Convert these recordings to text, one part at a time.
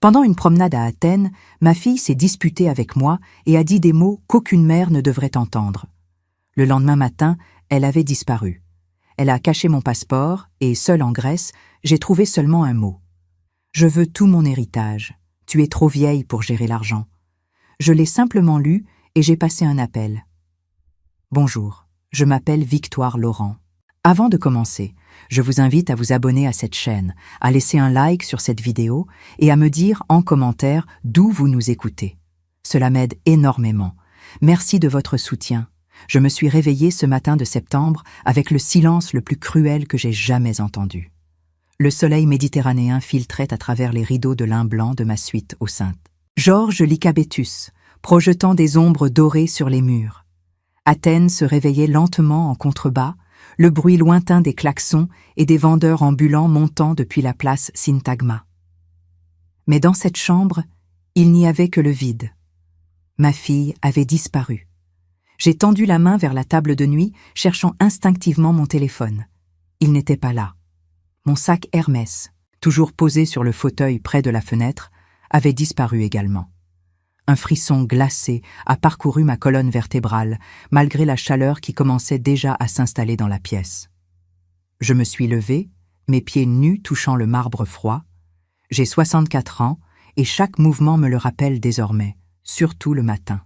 Pendant une promenade à Athènes, ma fille s'est disputée avec moi et a dit des mots qu'aucune mère ne devrait entendre. Le lendemain matin, elle avait disparu. Elle a caché mon passeport et, seule en Grèce, j'ai trouvé seulement un mot. « Je veux tout mon héritage. Tu es trop vieille pour gérer l'argent. » Je l'ai simplement lu et j'ai passé un appel. « Bonjour, je m'appelle Victoire Laurent. » Avant de commencer, je vous invite à vous abonner à cette chaîne, à laisser un like sur cette vidéo et à me dire en commentaire d'où vous nous écoutez. Cela m'aide énormément. Merci de votre soutien. Je me suis réveillée ce matin de septembre avec le silence le plus cruel que j'ai jamais entendu. Le soleil méditerranéen filtrait à travers les rideaux de lin blanc de ma suite aux Saintes. Georges Lycabettus, projetant des ombres dorées sur les murs. Athènes se réveillait lentement en contrebas, le bruit lointain des klaxons et des vendeurs ambulants montant depuis la place Syntagma. Mais dans cette chambre, il n'y avait que le vide. Ma fille avait disparu. J'ai tendu la main vers la table de nuit, cherchant instinctivement mon téléphone. Il n'était pas là. Mon sac Hermès, toujours posé sur le fauteuil près de la fenêtre, avait disparu également. Un frisson glacé a parcouru ma colonne vertébrale, malgré la chaleur qui commençait déjà à s'installer dans la pièce. Je me suis levée, mes pieds nus touchant le marbre froid. J'ai 64 ans et chaque mouvement me le rappelle désormais, surtout le matin.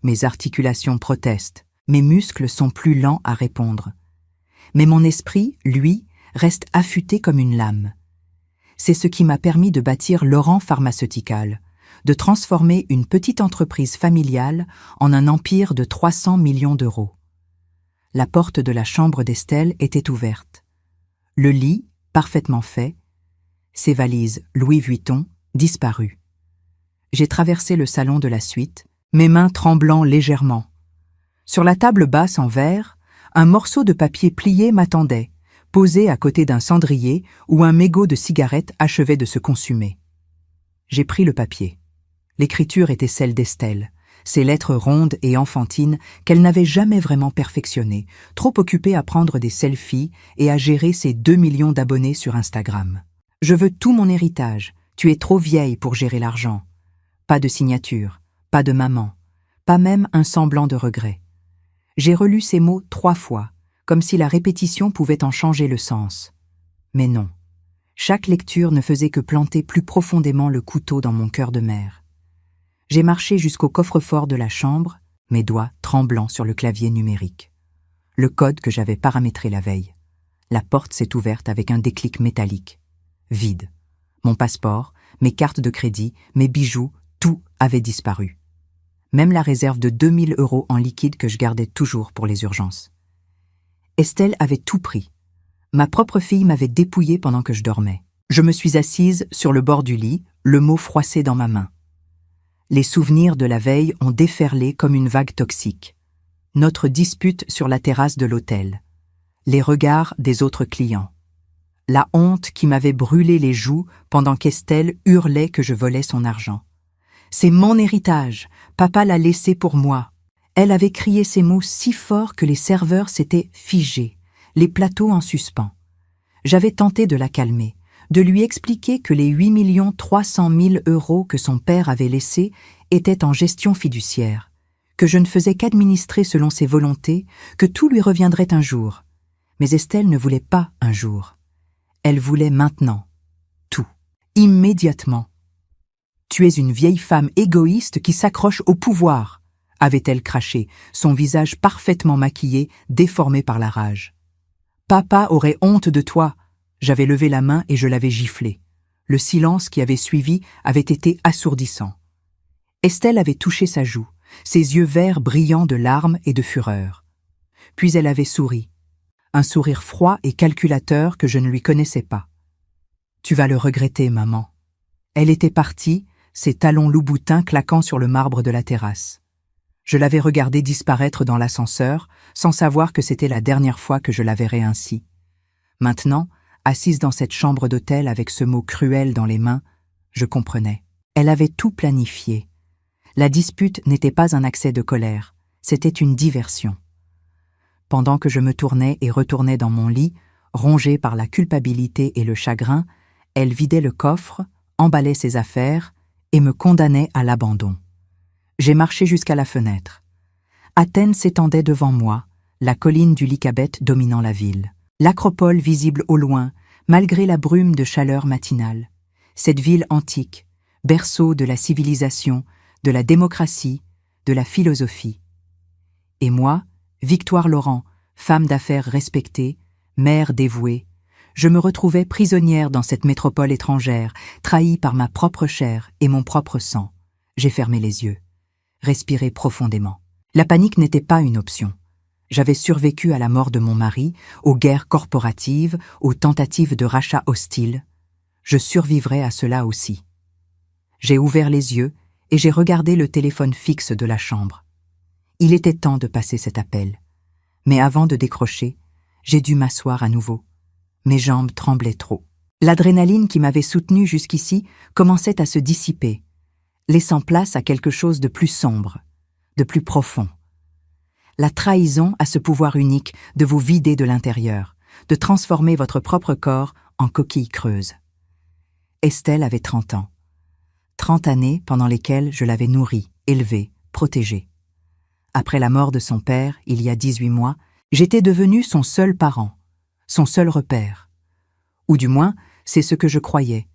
Mes articulations protestent, mes muscles sont plus lents à répondre. Mais mon esprit, lui, reste affûté comme une lame. C'est ce qui m'a permis de bâtir Laurent Pharmaceutical, de transformer une petite entreprise familiale en un empire de 300 millions d'euros. La porte de la chambre d'Estelle était ouverte. Le lit, parfaitement fait, ses valises Louis Vuitton, disparues. J'ai traversé le salon de la suite, mes mains tremblant légèrement. Sur la table basse en verre, un morceau de papier plié m'attendait, posé à côté d'un cendrier où un mégot de cigarette achevait de se consumer. J'ai pris le papier. L'écriture était celle d'Estelle, ses lettres rondes et enfantines qu'elle n'avait jamais vraiment perfectionnées, trop occupée à prendre des selfies et à gérer ses 2 millions d'abonnés sur Instagram. « Je veux tout mon héritage. Tu es trop vieille pour gérer l'argent. » Pas de signature, pas de maman, pas même un semblant de regret. J'ai relu ces mots 3 fois, comme si la répétition pouvait en changer le sens. Mais non, chaque lecture ne faisait que planter plus profondément le couteau dans mon cœur de mère. J'ai marché jusqu'au coffre-fort de la chambre, mes doigts tremblants sur le clavier numérique. Le code que j'avais paramétré la veille. La porte s'est ouverte avec un déclic métallique. Vide. Mon passeport, mes cartes de crédit, mes bijoux, tout avait disparu. Même la réserve de 2000 € en liquide que je gardais toujours pour les urgences. Estelle avait tout pris. Ma propre fille m'avait dépouillée pendant que je dormais. Je me suis assise sur le bord du lit, le mot froissé dans ma main. Les souvenirs de la veille ont déferlé comme une vague toxique. Notre dispute sur la terrasse de l'hôtel. Les regards des autres clients. La honte qui m'avait brûlé les joues pendant qu'Estelle hurlait que je volais son argent. C'est mon héritage, papa l'a laissé pour moi. Elle avait crié ces mots si fort que les serveurs s'étaient figés, les plateaux en suspens. J'avais tenté de la calmer, de lui expliquer que les 8 300 000 € que son père avait laissés étaient en gestion fiduciaire, que je ne faisais qu'administrer selon ses volontés, que tout lui reviendrait un jour. Mais Estelle ne voulait pas un jour. Elle voulait maintenant. Tout. Immédiatement. « Tu es une vieille femme égoïste qui s'accroche au pouvoir », avait-elle craché, son visage parfaitement maquillé, déformé par la rage. « Papa aurait honte de toi », j'avais levé la main et je l'avais giflé. Le silence qui avait suivi avait été assourdissant. Estelle avait touché sa joue, ses yeux verts brillants de larmes et de fureur. Puis elle avait souri, un sourire froid et calculateur que je ne lui connaissais pas. « Tu vas le regretter, maman. » Elle était partie, ses talons loup-boutins claquant sur le marbre de la terrasse. Je l'avais regardée disparaître dans l'ascenseur, sans savoir que c'était la dernière fois que je la verrais ainsi. Maintenant, assise dans cette chambre d'hôtel avec ce mot cruel dans les mains, je comprenais. Elle avait tout planifié. La dispute n'était pas un accès de colère, c'était une diversion. Pendant que je me tournais et retournais dans mon lit, rongée par la culpabilité et le chagrin, elle vidait le coffre, emballait ses affaires et me condamnait à l'abandon. J'ai marché jusqu'à la fenêtre. Athènes s'étendait devant moi, la colline du Lycabette dominant la ville. L'acropole visible au loin, malgré la brume de chaleur matinale. Cette ville antique, berceau de la civilisation, de la démocratie, de la philosophie. Et moi, Victoire Laurent, femme d'affaires respectée, mère dévouée, je me retrouvais prisonnière dans cette métropole étrangère, trahie par ma propre chair et mon propre sang. J'ai fermé les yeux, respiré profondément. La panique n'était pas une option. J'avais survécu à la mort de mon mari, aux guerres corporatives, aux tentatives de rachat hostiles. Je survivrais à cela aussi. J'ai ouvert les yeux et j'ai regardé le téléphone fixe de la chambre. Il était temps de passer cet appel. Mais avant de décrocher, j'ai dû m'asseoir à nouveau. Mes jambes tremblaient trop. L'adrénaline qui m'avait soutenue jusqu'ici commençait à se dissiper, laissant place à quelque chose de plus sombre, de plus profond. La trahison a ce pouvoir unique de vous vider de l'intérieur, de transformer votre propre corps en coquille creuse. Estelle avait 30 ans. 30 années pendant lesquelles je l'avais nourrie, élevée, protégée. Après la mort de son père, il y a 18 mois, j'étais devenue son seul parent, son seul repère. Ou du moins, c'est ce que je croyais.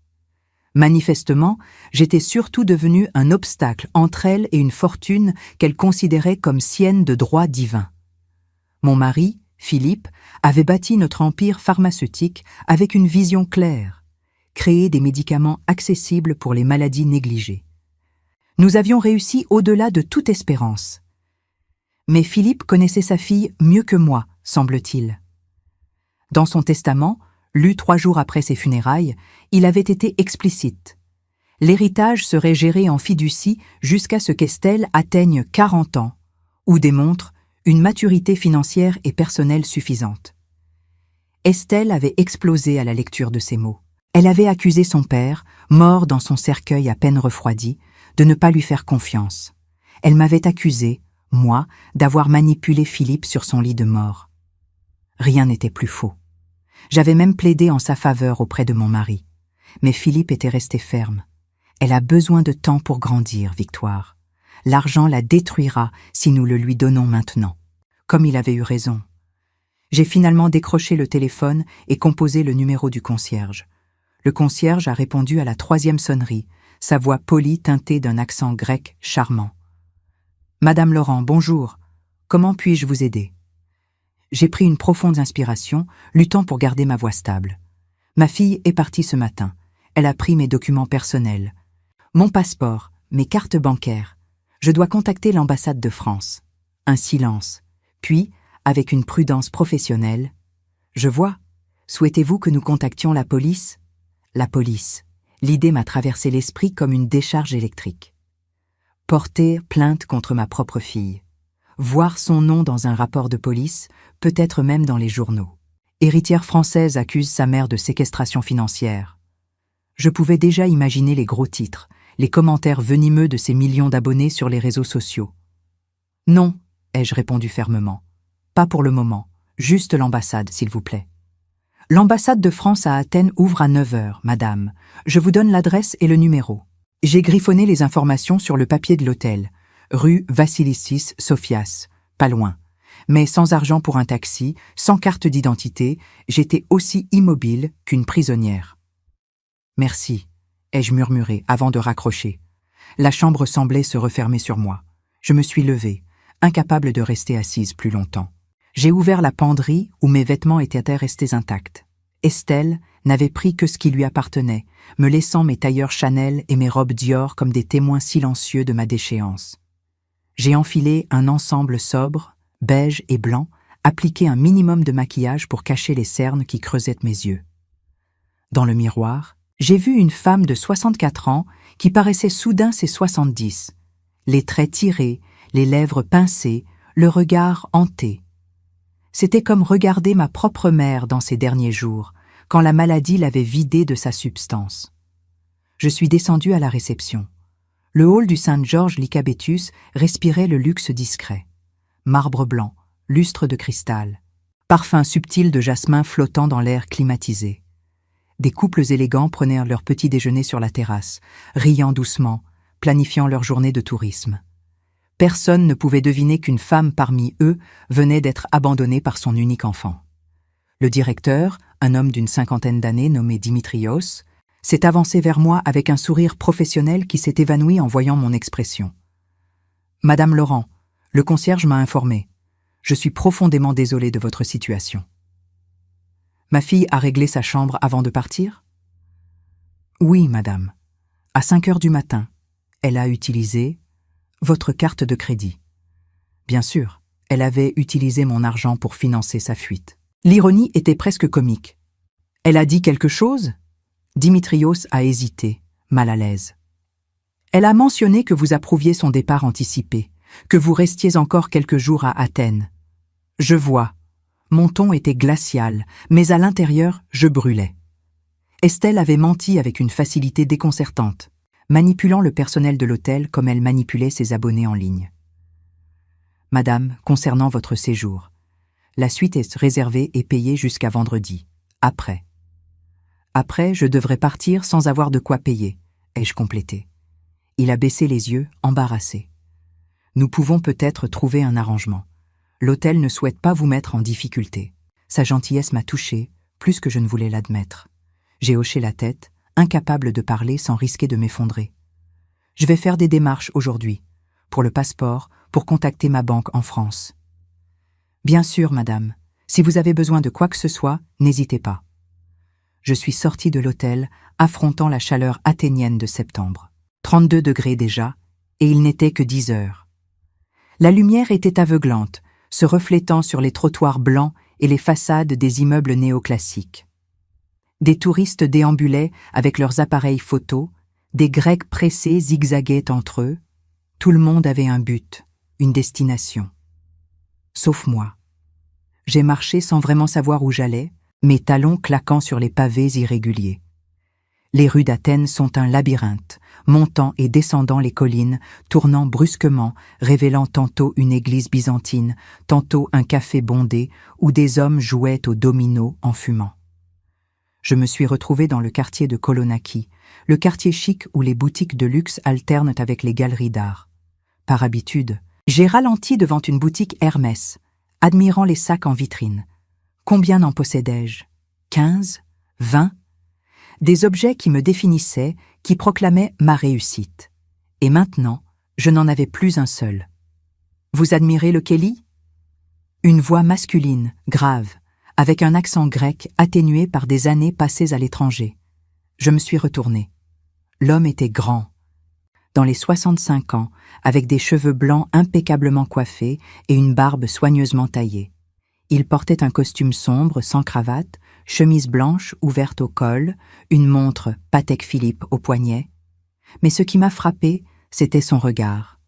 Manifestement, j'étais surtout devenue un obstacle entre elle et une fortune qu'elle considérait comme sienne de droit divin. Mon mari, Philippe, avait bâti notre empire pharmaceutique avec une vision claire, créer des médicaments accessibles pour les maladies négligées. Nous avions réussi au-delà de toute espérance. Mais Philippe connaissait sa fille mieux que moi, semble-t-il. Dans son testament, lu 3 jours après ses funérailles, il avait été explicite. L'héritage serait géré en fiducie jusqu'à ce qu'Estelle atteigne 40 ans, ou démontre une maturité financière et personnelle suffisante. Estelle avait explosé à la lecture de ces mots. Elle avait accusé son père, mort dans son cercueil à peine refroidi, de ne pas lui faire confiance. Elle m'avait accusé, moi, d'avoir manipulé Philippe sur son lit de mort. Rien n'était plus faux. J'avais même plaidé en sa faveur auprès de mon mari. Mais Philippe était resté ferme. Elle a besoin de temps pour grandir, Victoire. L'argent la détruira si nous le lui donnons maintenant. Comme il avait eu raison. J'ai finalement décroché le téléphone et composé le numéro du concierge. Le concierge a répondu à la 3e sonnerie, sa voix polie teintée d'un accent grec charmant. « Madame Laurent, bonjour. Comment puis-je vous aider ?» J'ai pris une profonde inspiration, luttant pour garder ma voix stable. Ma fille est partie ce matin. Elle a pris mes documents personnels. Mon passeport, mes cartes bancaires. Je dois contacter l'ambassade de France. Un silence. Puis, avec une prudence professionnelle, « Je vois. Souhaitez-vous que nous contactions la police ?» La police. L'idée m'a traversé l'esprit comme une décharge électrique. Porter plainte contre ma propre fille. Voir son nom dans un rapport de police, peut-être même dans les journaux. Héritière française accuse sa mère de séquestration financière. Je pouvais déjà imaginer les gros titres, les commentaires venimeux de ces millions d'abonnés sur les réseaux sociaux. « Non », ai-je répondu fermement. « Pas pour le moment. Juste l'ambassade, s'il vous plaît. » « L'ambassade de France à Athènes ouvre à 9 h, madame. Je vous donne l'adresse et le numéro. » J'ai griffonné les informations sur le papier de l'hôtel. Rue Vassilissis Sophias, pas loin. Mais sans argent pour un taxi, sans carte d'identité, j'étais aussi immobile qu'une prisonnière. « Merci », ai-je murmuré avant de raccrocher. La chambre semblait se refermer sur moi. Je me suis levée, incapable de rester assise plus longtemps. J'ai ouvert la penderie où mes vêtements étaient restés intacts. Estelle n'avait pris que ce qui lui appartenait, me laissant mes tailleurs Chanel et mes robes Dior comme des témoins silencieux de ma déchéance. J'ai enfilé un ensemble sobre, beige et blanc, appliqué un minimum de maquillage pour cacher les cernes qui creusaient mes yeux. Dans le miroir, j'ai vu une femme de 64 ans qui paraissait soudain ses 70, les traits tirés, les lèvres pincées, le regard hanté. C'était comme regarder ma propre mère dans ces derniers jours, quand la maladie l'avait vidée de sa substance. Je suis descendue à la réception. Le hall du Saint-Georges Lycabettus respirait le luxe discret. Marbre blanc, lustre de cristal, parfum subtil de jasmin flottant dans l'air climatisé. Des couples élégants prenaient leur petit déjeuner sur la terrasse, riant doucement, planifiant leur journée de tourisme. Personne ne pouvait deviner qu'une femme parmi eux venait d'être abandonnée par son unique enfant. Le directeur, un homme d'une 50aine d'années nommé Dimitrios, s'est avancé vers moi avec un sourire professionnel qui s'est évanoui en voyant mon expression. « Madame Laurent, le concierge m'a informé. Je suis profondément désolé de votre situation. » Ma fille a réglé sa chambre avant de partir ? Oui, madame. À 5 heures du matin, elle a utilisé votre carte de crédit. Bien sûr, elle avait utilisé mon argent pour financer sa fuite. L'ironie était presque comique. Elle a dit quelque chose ? Dimitrios a hésité, mal à l'aise. Elle a mentionné que vous approuviez son départ anticipé, que vous restiez encore quelques jours à Athènes. Je vois. Mon ton était glacial, mais à l'intérieur, je brûlais. Estelle avait menti avec une facilité déconcertante, manipulant le personnel de l'hôtel comme elle manipulait ses abonnés en ligne. Madame, concernant votre séjour, la suite est réservée et payée jusqu'à vendredi. Après, je devrais partir sans avoir de quoi payer, ai-je complété. Il a baissé les yeux, embarrassé. Nous pouvons peut-être trouver un arrangement. L'hôtel ne souhaite pas vous mettre en difficulté. Sa gentillesse m'a touché, plus que je ne voulais l'admettre. J'ai hoché la tête, incapable de parler sans risquer de m'effondrer. Je vais faire des démarches aujourd'hui, pour le passeport, pour contacter ma banque en France. Bien sûr, madame, si vous avez besoin de quoi que ce soit, n'hésitez pas. Je suis sortie de l'hôtel, affrontant la chaleur athénienne de septembre. 32 degrés déjà, et il n'était que 10 heures. La lumière était aveuglante, se reflétant sur les trottoirs blancs et les façades des immeubles néoclassiques. Des touristes déambulaient avec leurs appareils photos, des Grecs pressés zigzaguaient entre eux. Tout le monde avait un but, une destination. Sauf moi. J'ai marché sans vraiment savoir où j'allais, mes talons claquant sur les pavés irréguliers. Les rues d'Athènes sont un labyrinthe, montant et descendant les collines, tournant brusquement, révélant tantôt une église byzantine, tantôt un café bondé où des hommes jouaient au domino en fumant. Je me suis retrouvée dans le quartier de Kolonaki, le quartier chic où les boutiques de luxe alternent avec les galeries d'art. Par habitude, j'ai ralenti devant une boutique Hermès, admirant les sacs en vitrine. Combien en possédais-je ? 15 ? 20 ? Des objets qui me définissaient, qui proclamaient ma réussite. Et maintenant, je n'en avais plus un seul. Vous admirez le Kelly ? Une voix masculine, grave, avec un accent grec atténué par des années passées à l'étranger. Je me suis retournée. L'homme était grand, dans les 65 ans, avec des cheveux blancs impeccablement coiffés et une barbe soigneusement taillée. Il portait un costume sombre, sans cravate, chemise blanche ouverte au col, une montre Patek Philippe au poignet. Mais ce qui m'a frappé, c'était son regard.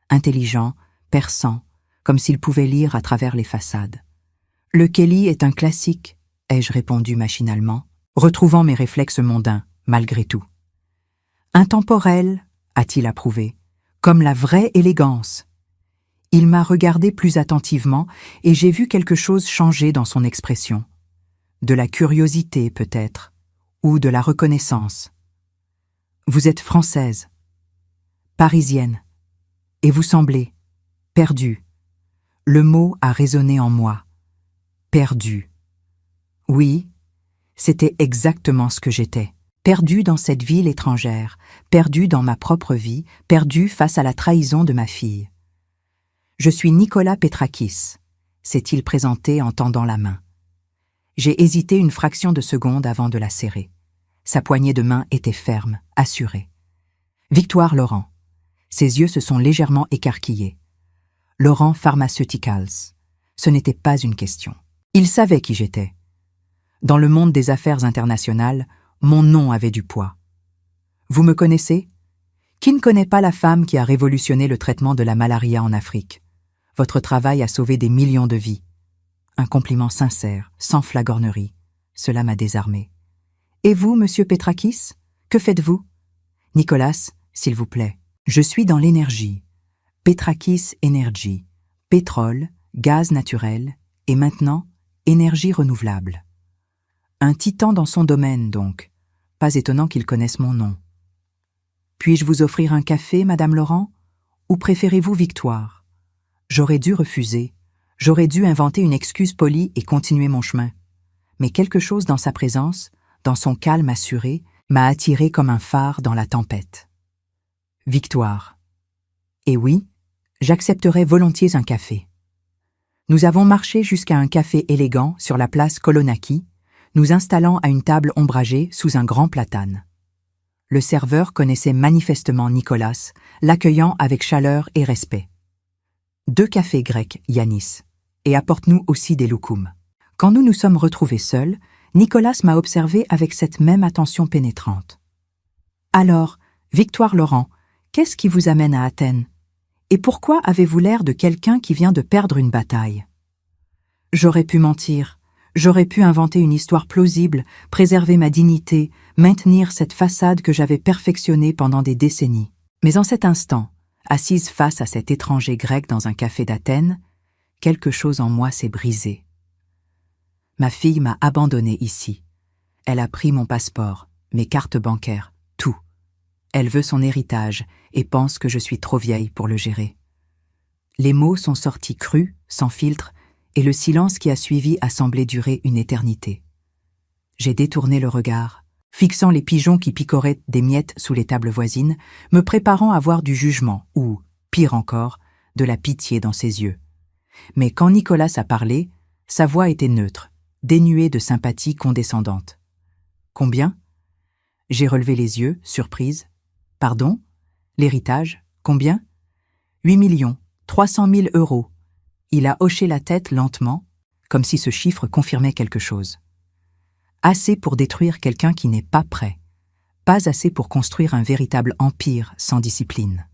Intelligent, perçant, comme s'il pouvait lire à travers les façades. « Le Kelly est un classique », ai-je répondu machinalement, retrouvant mes réflexes mondains, malgré tout. « Intemporel », a-t-il approuvé, « comme la vraie élégance. » Il m'a regardé plus attentivement et j'ai vu quelque chose changer dans son expression. De la curiosité, peut-être, ou de la reconnaissance. Vous êtes française, parisienne, et vous semblez perdue. Le mot a résonné en moi. Perdue. Oui, c'était exactement ce que j'étais. Perdue dans cette ville étrangère, perdue dans ma propre vie, perdue face à la trahison de ma fille. Je suis Nicolas Petrakis, s'est-il présenté en tendant la main. J'ai hésité une fraction de seconde avant de la serrer. Sa poignée de main était ferme, assurée. Victoire Laurent. Ses yeux se sont légèrement écarquillés. Laurent Pharmaceuticals. Ce n'était pas une question. Il savait qui j'étais. Dans le monde des affaires internationales, mon nom avait du poids. Vous me connaissez ? Qui ne connaît pas la femme qui a révolutionné le traitement de la malaria en Afrique ? Votre travail a sauvé des millions de vies. Un compliment sincère, sans flagornerie. Cela m'a désarmé. Et vous, monsieur Petrakis, que faites-vous ? Nicolas, s'il vous plaît. Je suis dans l'énergie. Petrakis Energy. Pétrole, gaz naturel et maintenant, énergie renouvelable. Un titan dans son domaine, donc. Pas étonnant qu'il connaisse mon nom. Puis-je vous offrir un café, Madame Laurent? Ou préférez-vous Victoire? J'aurais dû refuser. J'aurais dû inventer une excuse polie et continuer mon chemin. Mais quelque chose dans sa présence, dans son calme assuré, m'a attiré comme un phare dans la tempête. Victoire. Et oui, j'accepterais volontiers un café. Nous avons marché jusqu'à un café élégant sur la place Kolonaki, nous installant à une table ombragée sous un grand platane. Le serveur connaissait manifestement Nicolas, l'accueillant avec chaleur et respect. 2 cafés grecs, Yanis, et apporte-nous aussi des loukoums. Quand nous nous sommes retrouvés seuls, Nicolas m'a observé avec cette même attention pénétrante. Alors, Victoire Laurent, qu'est-ce qui vous amène à Athènes? Et pourquoi avez-vous l'air de quelqu'un qui vient de perdre une bataille? J'aurais pu mentir, j'aurais pu inventer une histoire plausible, préserver ma dignité, maintenir cette façade que j'avais perfectionnée pendant des décennies. Mais en cet instant, assise face à cet étranger grec dans un café d'Athènes, quelque chose en moi s'est brisé. Ma fille m'a abandonné ici. Elle a pris mon passeport, mes cartes bancaires, tout. Elle veut son héritage et pense que je suis trop vieille pour le gérer. Les mots sont sortis crus, sans filtre, et le silence qui a suivi a semblé durer une éternité. J'ai détourné le regard, fixant les pigeons qui picoraient des miettes sous les tables voisines, me préparant à voir du jugement ou, pire encore, de la pitié dans ses yeux. Mais quand Nicolas a parlé, sa voix était neutre, dénuée de sympathie condescendante. « Combien ?» J'ai relevé les yeux, surprise. « Pardon? L'héritage? Combien? 8 300 000 €. Il a hoché la tête lentement, comme si ce chiffre confirmait quelque chose. Assez pour détruire quelqu'un qui n'est pas prêt. Pas assez pour construire un véritable empire sans discipline.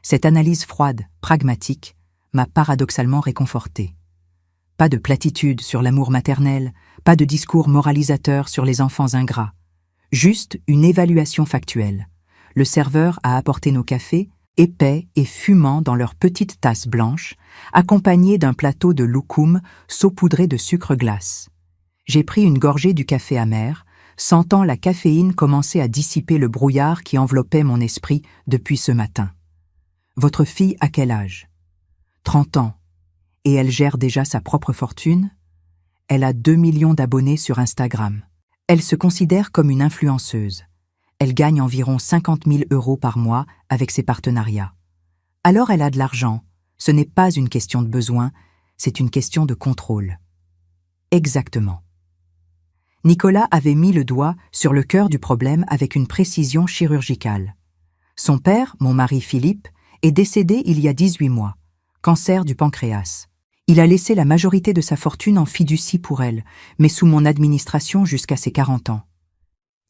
Cette analyse froide, pragmatique, m'a paradoxalement réconforté. Pas de platitudes sur l'amour maternel, pas de discours moralisateur sur les enfants ingrats. Juste une évaluation factuelle. Le serveur a apporté nos cafés, épais et fumants dans leurs petites tasses blanches, accompagnés d'un plateau de loukoum saupoudré de sucre glace. J'ai pris une gorgée du café amer, sentant la caféine commencer à dissiper le brouillard qui enveloppait mon esprit depuis ce matin. Votre fille a quel âge? 30 ans. Et elle gère déjà sa propre fortune? Elle a 2 millions d'abonnés sur Instagram. Elle se considère comme une influenceuse. Elle gagne environ 50 000 € par mois avec ses partenariats. Alors elle a de l'argent. Ce n'est pas une question de besoin, c'est une question de contrôle. Exactement. Nicolas avait mis le doigt sur le cœur du problème avec une précision chirurgicale. Son père, mon mari Philippe, est décédé il y a 18 mois, cancer du pancréas. Il a laissé la majorité de sa fortune en fiducie pour elle, mais sous mon administration jusqu'à ses 40 ans.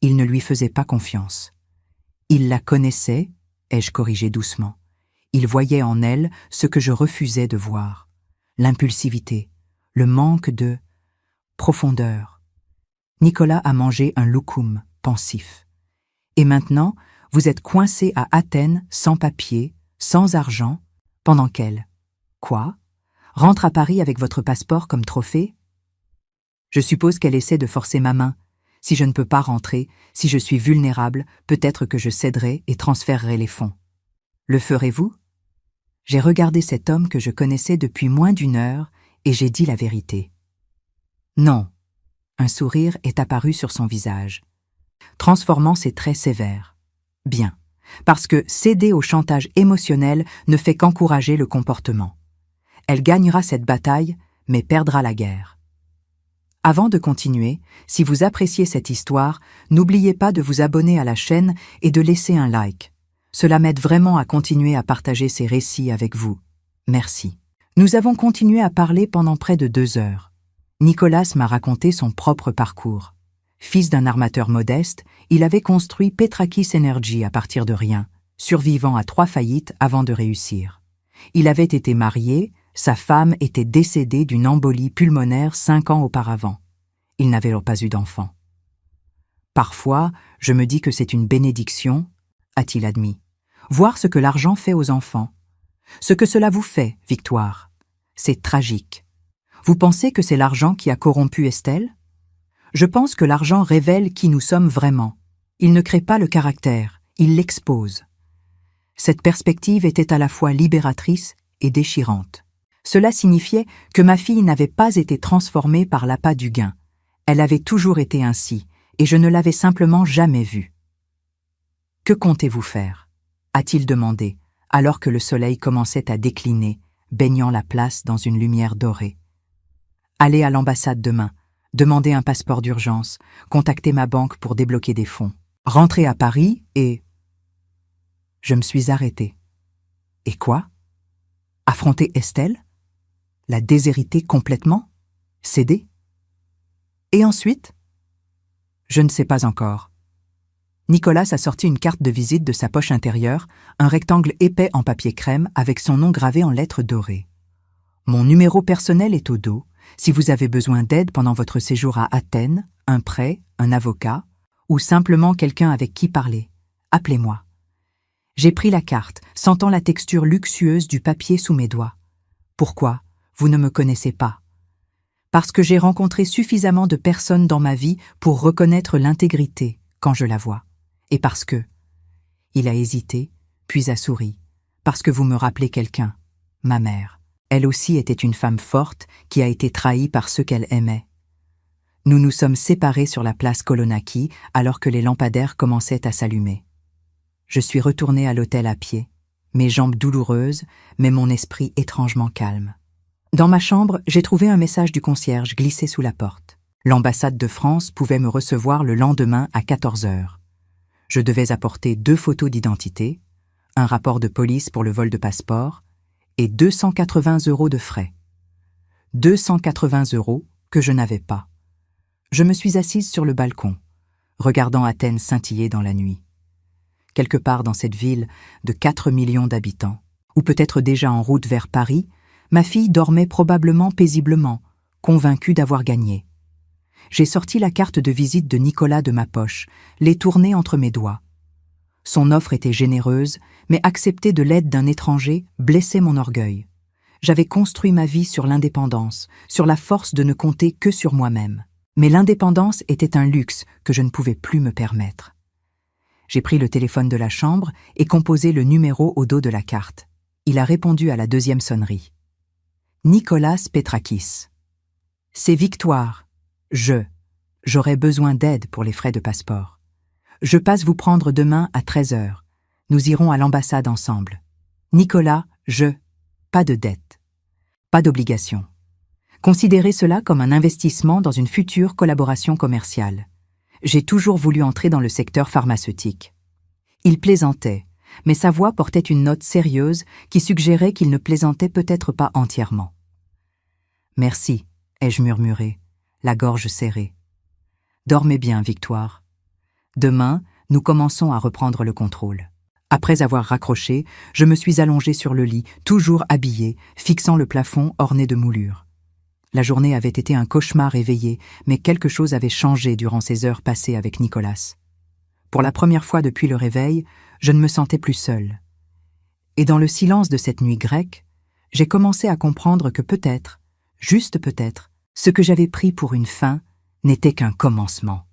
Il ne lui faisait pas confiance. Il la connaissait, ai-je corrigé doucement. Il voyait en elle ce que je refusais de voir. L'impulsivité, le manque de profondeur. Nicolas a mangé un loukoum, pensif. Et maintenant, vous êtes coincé à Athènes, sans papier, sans argent, pendant qu'elle. Quoi? Rentre à Paris avec votre passeport comme trophée? Je suppose qu'elle essaie de forcer ma main. Si je ne peux pas rentrer, si je suis vulnérable, peut-être que je céderai et transférerai les fonds. Le ferez-vous? J'ai regardé cet homme que je connaissais depuis moins d'1 heure et j'ai dit la vérité. Non. Un sourire est apparu sur son visage, transformant ses traits sévères. Bien, parce que céder au chantage émotionnel ne fait qu'encourager le comportement. Elle gagnera cette bataille, mais perdra la guerre. Avant de continuer, si vous appréciez cette histoire, n'oubliez pas de vous abonner à la chaîne et de laisser un like. Cela m'aide vraiment à continuer à partager ces récits avec vous. Merci. Nous avons continué à parler pendant près de 2 heures. Nicolas m'a raconté son propre parcours. Fils d'un armateur modeste, il avait construit Petrakis Energy à partir de rien, survivant à 3 faillites avant de réussir. Il avait été marié, sa femme était décédée d'une embolie pulmonaire 5 ans auparavant. Il n'avait pas eu d'enfant. Parfois, je me dis que c'est une bénédiction, a-t-il admis. Voir ce que l'argent fait aux enfants. Ce que cela vous fait, Victoire. C'est tragique. Vous pensez que c'est l'argent qui a corrompu Estelle? Je pense que l'argent révèle qui nous sommes vraiment. Il ne crée pas le caractère, il l'expose. Cette perspective était à la fois libératrice et déchirante. Cela signifiait que ma fille n'avait pas été transformée par l'appât du gain. Elle avait toujours été ainsi, et je ne l'avais simplement jamais vue. « Que comptez-vous faire » a-t-il demandé, alors que le soleil commençait à décliner, baignant la place dans une lumière dorée. « Aller à l'ambassade demain, demander un passeport d'urgence, contacter ma banque pour débloquer des fonds, rentrer à Paris et… » Je me suis arrêtée. Et quoi? Affronter Estelle? La déshériter complètement? Céder? Et ensuite? Je ne sais pas encore. Nicolas a sorti une carte de visite de sa poche intérieure, un rectangle épais en papier crème avec son nom gravé en lettres dorées. Mon numéro personnel est au dos. Si vous avez besoin d'aide pendant votre séjour à Athènes, un prêt, un avocat, ou simplement quelqu'un avec qui parler, appelez-moi. J'ai pris la carte, sentant la texture luxueuse du papier sous mes doigts. Pourquoi? Vous ne me connaissez pas. Parce que j'ai rencontré suffisamment de personnes dans ma vie pour reconnaître l'intégrité quand je la vois. Et parce que… Il a hésité, puis a souri. Parce que vous me rappelez quelqu'un, ma mère. Elle aussi était une femme forte qui a été trahie par ceux qu'elle aimait. Nous nous sommes séparés sur la place Kolonaki alors que les lampadaires commençaient à s'allumer. Je suis retournée à l'hôtel à pied, mes jambes douloureuses, mais mon esprit étrangement calme. Dans ma chambre, j'ai trouvé un message du concierge glissé sous la porte. L'ambassade de France pouvait me recevoir le lendemain à 14 heures. Je devais apporter 2 photos d'identité, un rapport de police pour le vol de passeport et 280 € de frais. 280 € que je n'avais pas. Je me suis assise sur le balcon, regardant Athènes scintiller dans la nuit. Quelque part dans cette ville de 4 millions d'habitants, ou peut-être déjà en route vers Paris, ma fille dormait probablement paisiblement, convaincue d'avoir gagné. J'ai sorti la carte de visite de Nicolas de ma poche, l'ai tournée entre mes doigts. Son offre était généreuse, mais accepter de l'aide d'un étranger blessait mon orgueil. J'avais construit ma vie sur l'indépendance, sur la force de ne compter que sur moi-même. Mais l'indépendance était un luxe que je ne pouvais plus me permettre. J'ai pris le téléphone de la chambre et composé le numéro au dos de la carte. Il a répondu à la 2e sonnerie. Nicolas Petrakis. C'est Victoire. J'aurai besoin d'aide pour les frais de passeport. Je passe vous prendre demain à 13 h. Nous irons à l'ambassade ensemble. Nicolas, pas de dette. Pas d'obligation. Considérez cela comme un investissement dans une future collaboration commerciale. J'ai toujours voulu entrer dans le secteur pharmaceutique. Il plaisantait, mais sa voix portait une note sérieuse qui suggérait qu'il ne plaisantait peut-être pas entièrement. « Merci », ai-je murmuré, la gorge serrée. « Dormez bien, Victoire. Demain, nous commençons à reprendre le contrôle. » Après avoir raccroché, je me suis allongée sur le lit, toujours habillée, fixant le plafond orné de moulures. La journée avait été un cauchemar éveillé, mais quelque chose avait changé durant ces heures passées avec Nicolas. Pour la première fois depuis le réveil, je ne me sentais plus seule. Et dans le silence de cette nuit grecque, j'ai commencé à comprendre que peut-être, juste peut-être, ce que j'avais pris pour une fin n'était qu'un commencement.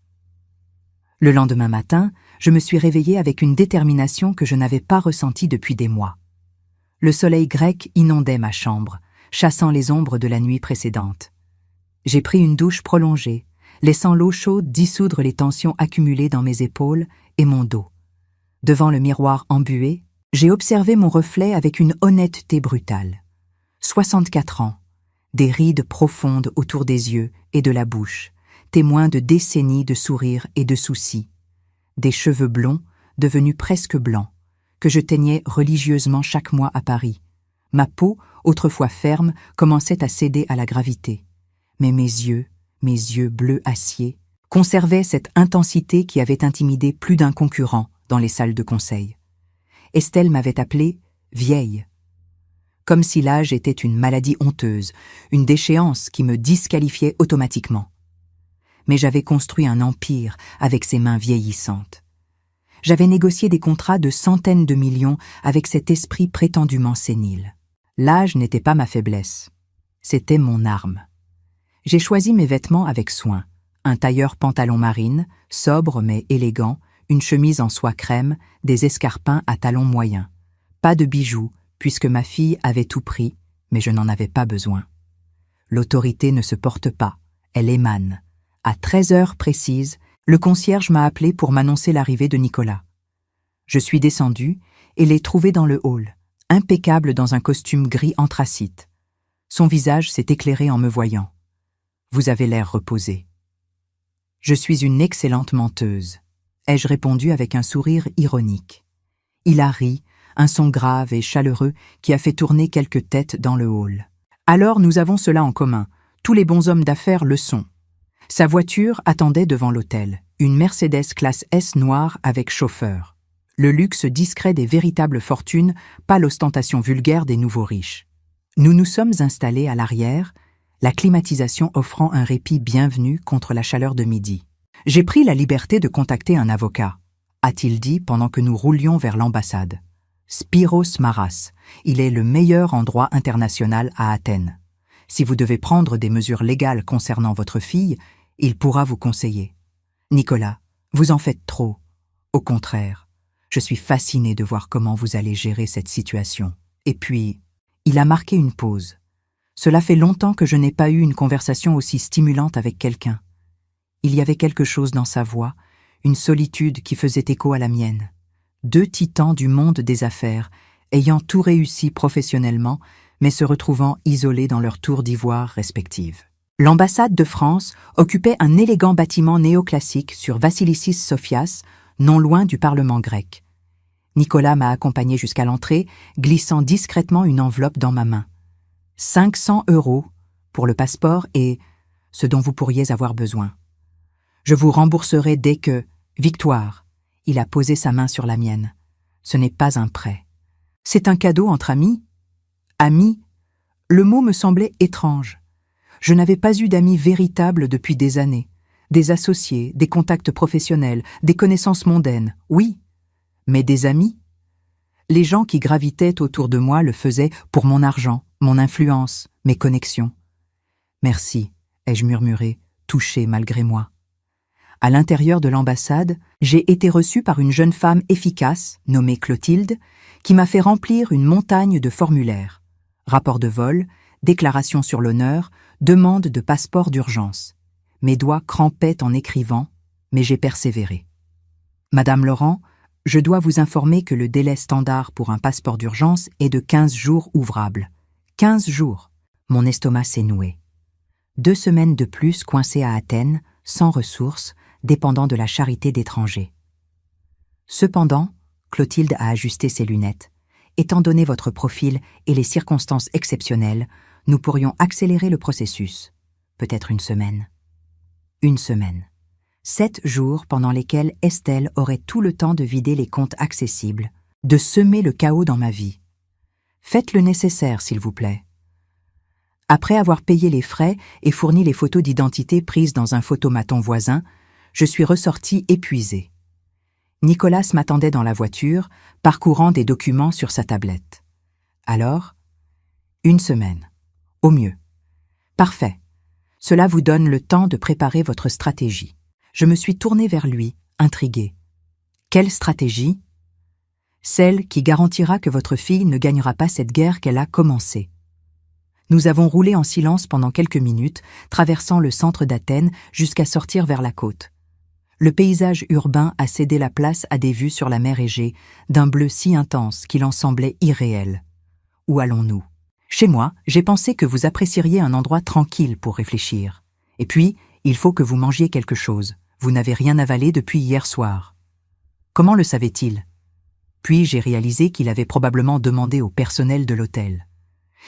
Le lendemain matin, je me suis réveillée avec une détermination que je n'avais pas ressentie depuis des mois. Le soleil grec inondait ma chambre, chassant les ombres de la nuit précédente. J'ai pris une douche prolongée, laissant l'eau chaude dissoudre les tensions accumulées dans mes épaules et mon dos. Devant le miroir embué, j'ai observé mon reflet avec une honnêteté brutale. 64 ans, des rides profondes autour des yeux et de la bouche, témoins de décennies de sourires et de soucis. Des cheveux blonds, devenus presque blancs, que je teignais religieusement chaque mois à Paris. Ma peau, autrefois ferme, commençait à céder à la gravité. Mais mes yeux bleus acier, conservaient cette intensité qui avait intimidé plus d'un concurrent dans les salles de conseil. Estelle m'avait appelée « vieille », comme si l'âge était une maladie honteuse, une déchéance qui me disqualifiait automatiquement. Mais j'avais construit un empire avec ces mains vieillissantes. J'avais négocié des contrats de centaines de millions avec cet esprit prétendument sénile. L'âge n'était pas ma faiblesse, c'était mon arme. J'ai choisi mes vêtements avec soin, un tailleur pantalon marine, sobre mais élégant, une chemise en soie crème, des escarpins à talons moyens. Pas de bijoux, puisque ma fille avait tout pris, mais je n'en avais pas besoin. L'autorité ne se porte pas, elle émane. À 13 heures précises, le concierge m'a appelé pour m'annoncer l'arrivée de Nicolas. Je suis descendue et l'ai trouvé dans le hall, impeccable dans un costume gris anthracite. Son visage s'est éclairé en me voyant. Vous avez l'air reposé. Je suis une excellente menteuse, ai-je répondu avec un sourire ironique. Il a ri, un son grave et chaleureux qui a fait tourner quelques têtes dans le hall. Alors nous avons cela en commun, tous les bons hommes d'affaires le sont. Sa voiture attendait devant l'hôtel, une Mercedes classe S noire avec chauffeur. Le luxe discret des véritables fortunes, pas l'ostentation vulgaire des nouveaux riches. Nous nous sommes installés à l'arrière, la climatisation offrant un répit bienvenu contre la chaleur de midi. J'ai pris la liberté de contacter un avocat, a-t-il dit pendant que nous roulions vers l'ambassade. Spiros Maras, il est le meilleur en droit international à Athènes. Si vous devez prendre des mesures légales concernant votre fille, il pourra vous conseiller. Nicolas, vous en faites trop. Au contraire, je suis fasciné de voir comment vous allez gérer cette situation. Et puis, il a marqué une pause. Cela fait longtemps que je n'ai pas eu une conversation aussi stimulante avec quelqu'un. Il y avait quelque chose dans sa voix, une solitude qui faisait écho à la mienne. Deux titans du monde des affaires, ayant tout réussi professionnellement, mais se retrouvant isolés dans leurs tours d'ivoire respectives. L'ambassade de France occupait un élégant bâtiment néoclassique sur Vassilissis Sophias, non loin du Parlement grec. Nicolas m'a accompagné jusqu'à l'entrée, glissant discrètement une enveloppe dans ma main. 500 € pour le passeport et ce dont vous pourriez avoir besoin. Je vous rembourserai dès que... Victoire. Il a posé sa main sur la mienne. Ce n'est pas un prêt. C'est un cadeau entre amis. Amis, le mot me semblait étrange. Je n'avais pas eu d'amis véritables depuis des années. Des associés, des contacts professionnels, des connaissances mondaines, oui. Mais des amis? Les gens qui gravitaient autour de moi le faisaient pour mon argent, mon influence, mes connexions. Merci, ai-je murmuré, touché malgré moi. À l'intérieur de l'ambassade, j'ai été reçu par une jeune femme efficace, nommée Clotilde, qui m'a fait remplir une montagne de formulaires. Rapport de vol, déclaration sur l'honneur, demande de passeport d'urgence. Mes doigts crempaient en écrivant, mais j'ai persévéré. Madame Laurent, je dois vous informer que le délai standard pour un passeport d'urgence est de 15 jours ouvrables. 15 jours. Mon estomac s'est noué. 2 semaines de plus coincées à Athènes, sans ressources, dépendant de la charité d'étrangers. Cependant, Clotilde a ajusté ses lunettes. Étant donné votre profil et les circonstances exceptionnelles, nous pourrions accélérer le processus. Peut-être une semaine. Une semaine. 7 jours pendant lesquels Estelle aurait tout le temps de vider les comptes accessibles, de semer le chaos dans ma vie. Faites le nécessaire, s'il vous plaît. Après avoir payé les frais et fourni les photos d'identité prises dans un photomaton voisin, je suis ressorti épuisé. Nicolas m'attendait dans la voiture, parcourant des documents sur sa tablette. Alors, 1 semaine. Au mieux. Parfait. Cela vous donne le temps de préparer votre stratégie. Je me suis tourné vers lui, intrigué. Quelle stratégie? Celle qui garantira que votre fille ne gagnera pas cette guerre qu'elle a commencée. Nous avons roulé en silence pendant quelques minutes, traversant le centre d'Athènes jusqu'à sortir vers la côte. Le paysage urbain a cédé la place à des vues sur la mer Égée, d'un bleu si intense qu'il en semblait irréel. Où allons-nous? Chez moi, j'ai pensé que vous apprécieriez un endroit tranquille pour réfléchir. Et puis, il faut que vous mangiez quelque chose. Vous n'avez rien avalé depuis hier soir. Comment le savait-il? Puis j'ai réalisé qu'il avait probablement demandé au personnel de l'hôtel.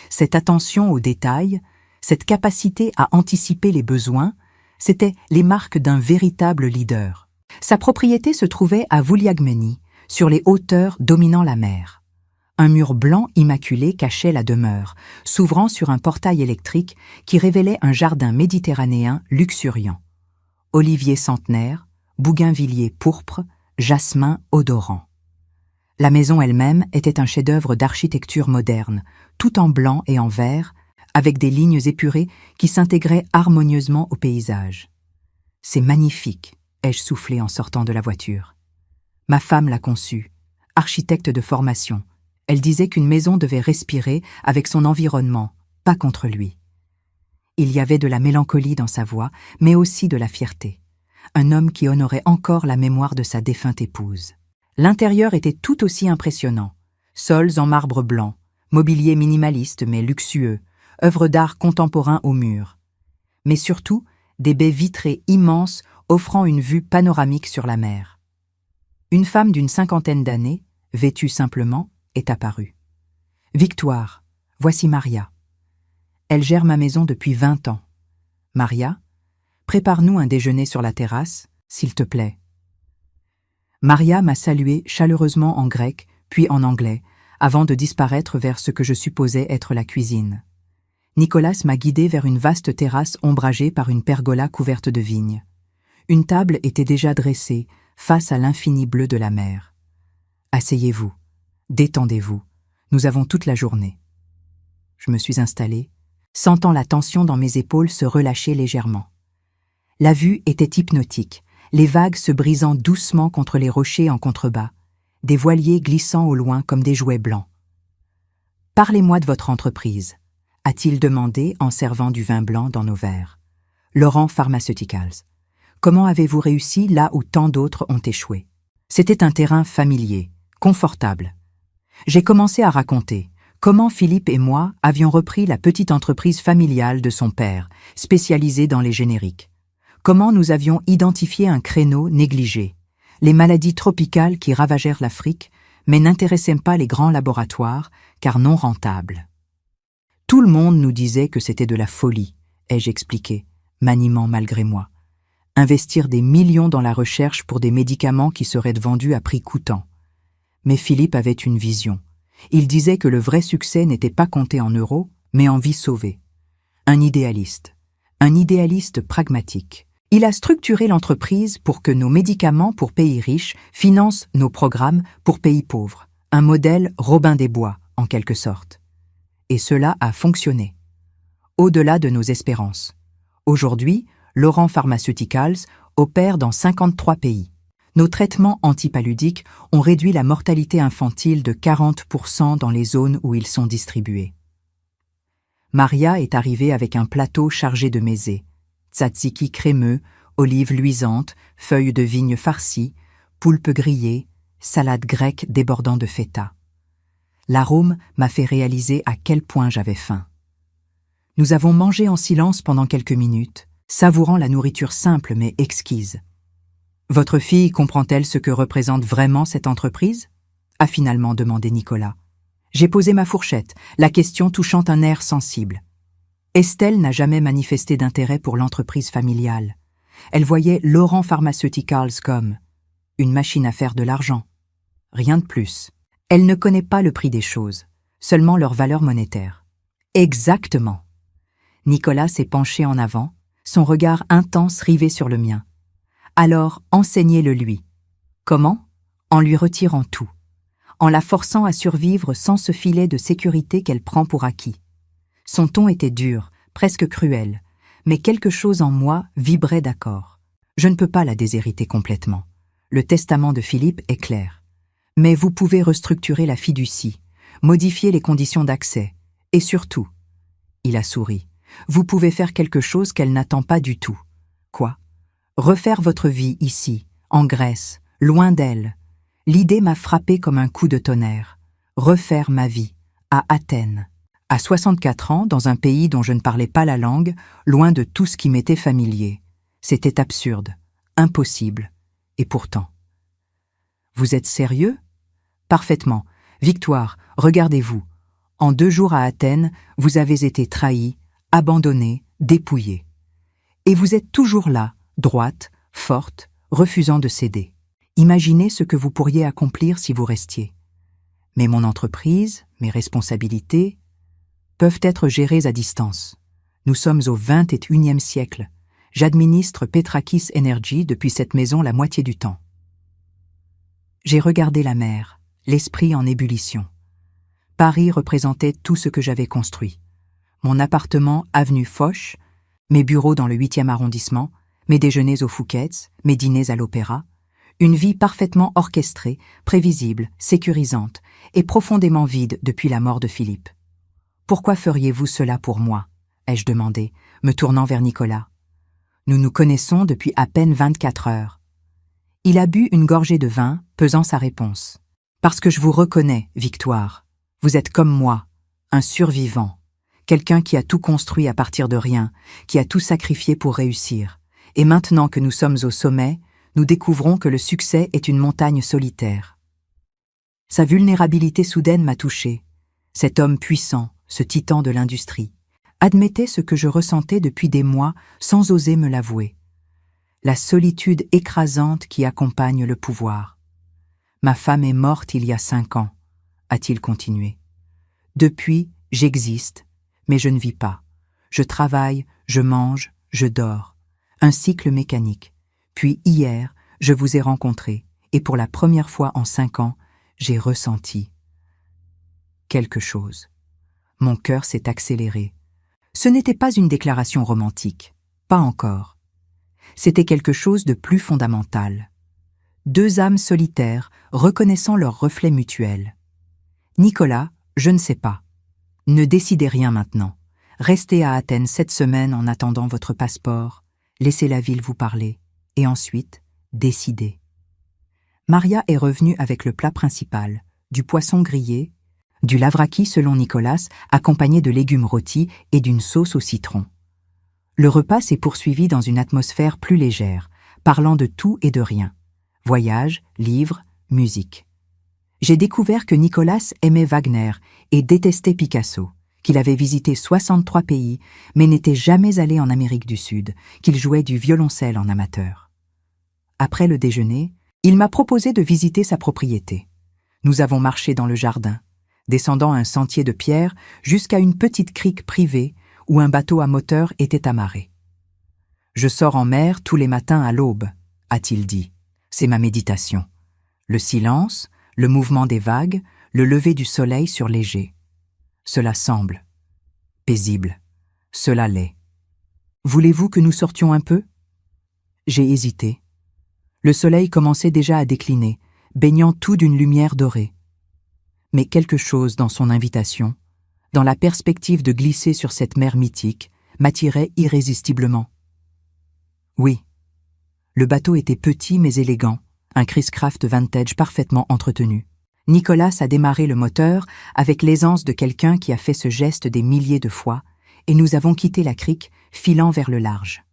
Cette attention aux détails, cette capacité à anticiper les besoins, c'étaient les marques d'un véritable leader. Sa propriété se trouvait à Vouliagmeni, sur les hauteurs dominant la mer. Un mur blanc immaculé cachait la demeure, s'ouvrant sur un portail électrique qui révélait un jardin méditerranéen luxuriant. Oliviers centenaires, bougainvilliers pourpres, jasmin odorant. La maison elle-même était un chef-d'œuvre d'architecture moderne, tout en blanc et en vert, avec des lignes épurées qui s'intégraient harmonieusement au paysage. C'est magnifique, ai-je soufflé en sortant de la voiture. Ma femme l'a conçue, architecte de formation. Elle disait qu'une maison devait respirer avec son environnement, pas contre lui. Il y avait de la mélancolie dans sa voix, mais aussi de la fierté. Un homme qui honorait encore la mémoire de sa défunte épouse. L'intérieur était tout aussi impressionnant. Sols en marbre blanc, mobilier minimaliste mais luxueux, œuvres d'art contemporain aux murs. Mais surtout, des baies vitrées immenses offrant une vue panoramique sur la mer. Une femme d'une 50aine d'années, vêtue simplement, est apparue. « Victoire, voici Maria. Elle gère ma maison depuis 20 ans. Maria, prépare-nous un déjeuner sur la terrasse, s'il te plaît. » Maria m'a salué chaleureusement en grec, puis en anglais, avant de disparaître vers ce que je supposais être la cuisine. Nicolas m'a guidé vers une vaste terrasse ombragée par une pergola couverte de vignes. Une table était déjà dressée, face à l'infini bleu de la mer. « Asseyez-vous, détendez-vous, nous avons toute la journée. » Je me suis installée, sentant la tension dans mes épaules se relâcher légèrement. La vue était hypnotique, les vagues se brisant doucement contre les rochers en contrebas, des voiliers glissant au loin comme des jouets blancs. « Parlez-moi de votre entreprise », a-t-il demandé en servant du vin blanc dans nos verres. « Laurent Pharmaceuticals. Comment avez-vous réussi là où tant d'autres ont échoué ?» C'était un terrain familier, confortable. J'ai commencé à raconter comment Philippe et moi avions repris la petite entreprise familiale de son père, spécialisée dans les génériques. Comment nous avions identifié un créneau négligé, les maladies tropicales qui ravagèrent l'Afrique, mais n'intéressaient pas les grands laboratoires, car non rentables. Tout le monde nous disait que c'était de la folie, ai-je expliqué, m'animant malgré moi. Investir des millions dans la recherche pour des médicaments qui seraient vendus à prix coûtant. Mais Philippe avait une vision. Il disait que le vrai succès n'était pas compté en euros, mais en vies sauvées. Un idéaliste pragmatique. Il a structuré l'entreprise pour que nos médicaments pour pays riches financent nos programmes pour pays pauvres. Un modèle Robin des Bois, en quelque sorte. Et cela a fonctionné. Au-delà de nos espérances. Aujourd'hui, Laurent Pharmaceuticals opère dans 53 pays. Nos traitements antipaludiques ont réduit la mortalité infantile de 40% dans les zones où ils sont distribués. Maria est arrivée avec un plateau chargé de mésés, tzatziki crémeux, olives luisantes, feuilles de vigne farcies, poulpe grillé, salade grecque débordant de feta. L'arôme m'a fait réaliser à quel point j'avais faim. Nous avons mangé en silence pendant quelques minutes, savourant la nourriture simple mais exquise. « Votre fille comprend-elle ce que représente vraiment cette entreprise ?» a finalement demandé Nicolas. J'ai posé ma fourchette, la question touchant un air sensible. Estelle n'a jamais manifesté d'intérêt pour l'entreprise familiale. Elle voyait Laurent Pharmaceuticals comme une machine à faire de l'argent. Rien de plus. Elle ne connaît pas le prix des choses, seulement leur valeur monétaire. Exactement. Nicolas s'est penché en avant, son regard intense rivé sur le mien. Alors, enseignez-le lui. Comment ? En lui retirant tout. En la forçant à survivre sans ce filet de sécurité qu'elle prend pour acquis. Son ton était dur, presque cruel, mais quelque chose en moi vibrait d'accord. Je ne peux pas la déshériter complètement. Le testament de Philippe est clair. Mais vous pouvez restructurer la fiducie, modifier les conditions d'accès, et surtout, il a souri, vous pouvez faire quelque chose qu'elle n'attend pas du tout. Quoi ? Refaire votre vie ici, en Grèce, loin d'elle. L'idée m'a frappé comme un coup de tonnerre. Refaire ma vie, à Athènes. À 64 ans, dans un pays dont je ne parlais pas la langue, loin de tout ce qui m'était familier. C'était absurde, impossible, et pourtant. Vous êtes sérieux ? Parfaitement. Victoire, regardez-vous. En 2 jours à Athènes, vous avez été trahi, abandonné, dépouillé. Et vous êtes toujours là, droite, forte, refusant de céder. Imaginez ce que vous pourriez accomplir si vous restiez. Mais mon entreprise, mes responsabilités, peuvent être gérées à distance. Nous sommes au XXIe siècle. J'administre Petrakis Energy depuis cette maison la moitié du temps. J'ai regardé la mer, l'esprit en ébullition. Paris représentait tout ce que j'avais construit. Mon appartement avenue Foch, mes bureaux dans le 8e arrondissement, Mes déjeuners au Fouquet's, mes dîners à l'opéra, une vie parfaitement orchestrée, prévisible, sécurisante et profondément vide depuis la mort de Philippe. « Pourquoi feriez-vous cela pour moi ?» ai-je demandé, me tournant vers Nicolas. Nous nous connaissons depuis à peine 24 heures. Il a bu une gorgée de vin, pesant sa réponse. « Parce que je vous reconnais, Victoire. Vous êtes comme moi, un survivant, quelqu'un qui a tout construit à partir de rien, qui a tout sacrifié pour réussir. Et maintenant que nous sommes au sommet, nous découvrons que le succès est une montagne solitaire. » Sa vulnérabilité soudaine m'a touché. Cet homme puissant, ce titan de l'industrie, admettait ce que je ressentais depuis des mois sans oser me l'avouer. La solitude écrasante qui accompagne le pouvoir. « Ma femme est morte il y a 5 ans, a-t-il continué. Depuis, j'existe, mais je ne vis pas. Je travaille, je mange, je dors. Un cycle mécanique. Puis hier, je vous ai rencontré, et pour la première fois en 5 ans, j'ai ressenti quelque chose. Mon cœur s'est accéléré. Ce n'était pas une déclaration romantique, pas encore. C'était quelque chose de plus fondamental. 2 âmes solitaires reconnaissant leur reflet mutuel. « Nicolas, je ne sais pas. Ne décidez rien maintenant. Restez à Athènes 7 semaines en attendant votre passeport, laissez la ville vous parler, et ensuite, décidez. » Maria est revenue avec le plat principal, du poisson grillé, du lavraki selon Nicolas, accompagné de légumes rôtis et d'une sauce au citron. Le repas s'est poursuivi dans une atmosphère plus légère, parlant de tout et de rien. Voyages, livres, musique. J'ai découvert que Nicolas aimait Wagner et détestait Picasso, qu'il avait visité 63 pays, mais n'était jamais allé en Amérique du Sud, qu'il jouait du violoncelle en amateur. Après le déjeuner, il m'a proposé de visiter sa propriété. Nous avons marché dans le jardin, descendant un sentier de pierre jusqu'à une petite crique privée où un bateau à moteur était amarré. « Je sors en mer tous les matins à l'aube », a-t-il dit. « C'est ma méditation. Le silence, le mouvement des vagues, le lever du soleil sur léger. Cela semble paisible. Cela l'est. Voulez-vous que nous sortions un peu ?» J'ai hésité. Le soleil commençait déjà à décliner, baignant tout d'une lumière dorée. Mais quelque chose dans son invitation, dans la perspective de glisser sur cette mer mythique, m'attirait irrésistiblement. Oui. Le bateau était petit mais élégant, un Chris-Craft vintage parfaitement entretenu. Nicolas a démarré le moteur avec l'aisance de quelqu'un qui a fait ce geste des milliers de fois, et nous avons quitté la crique, filant vers le large.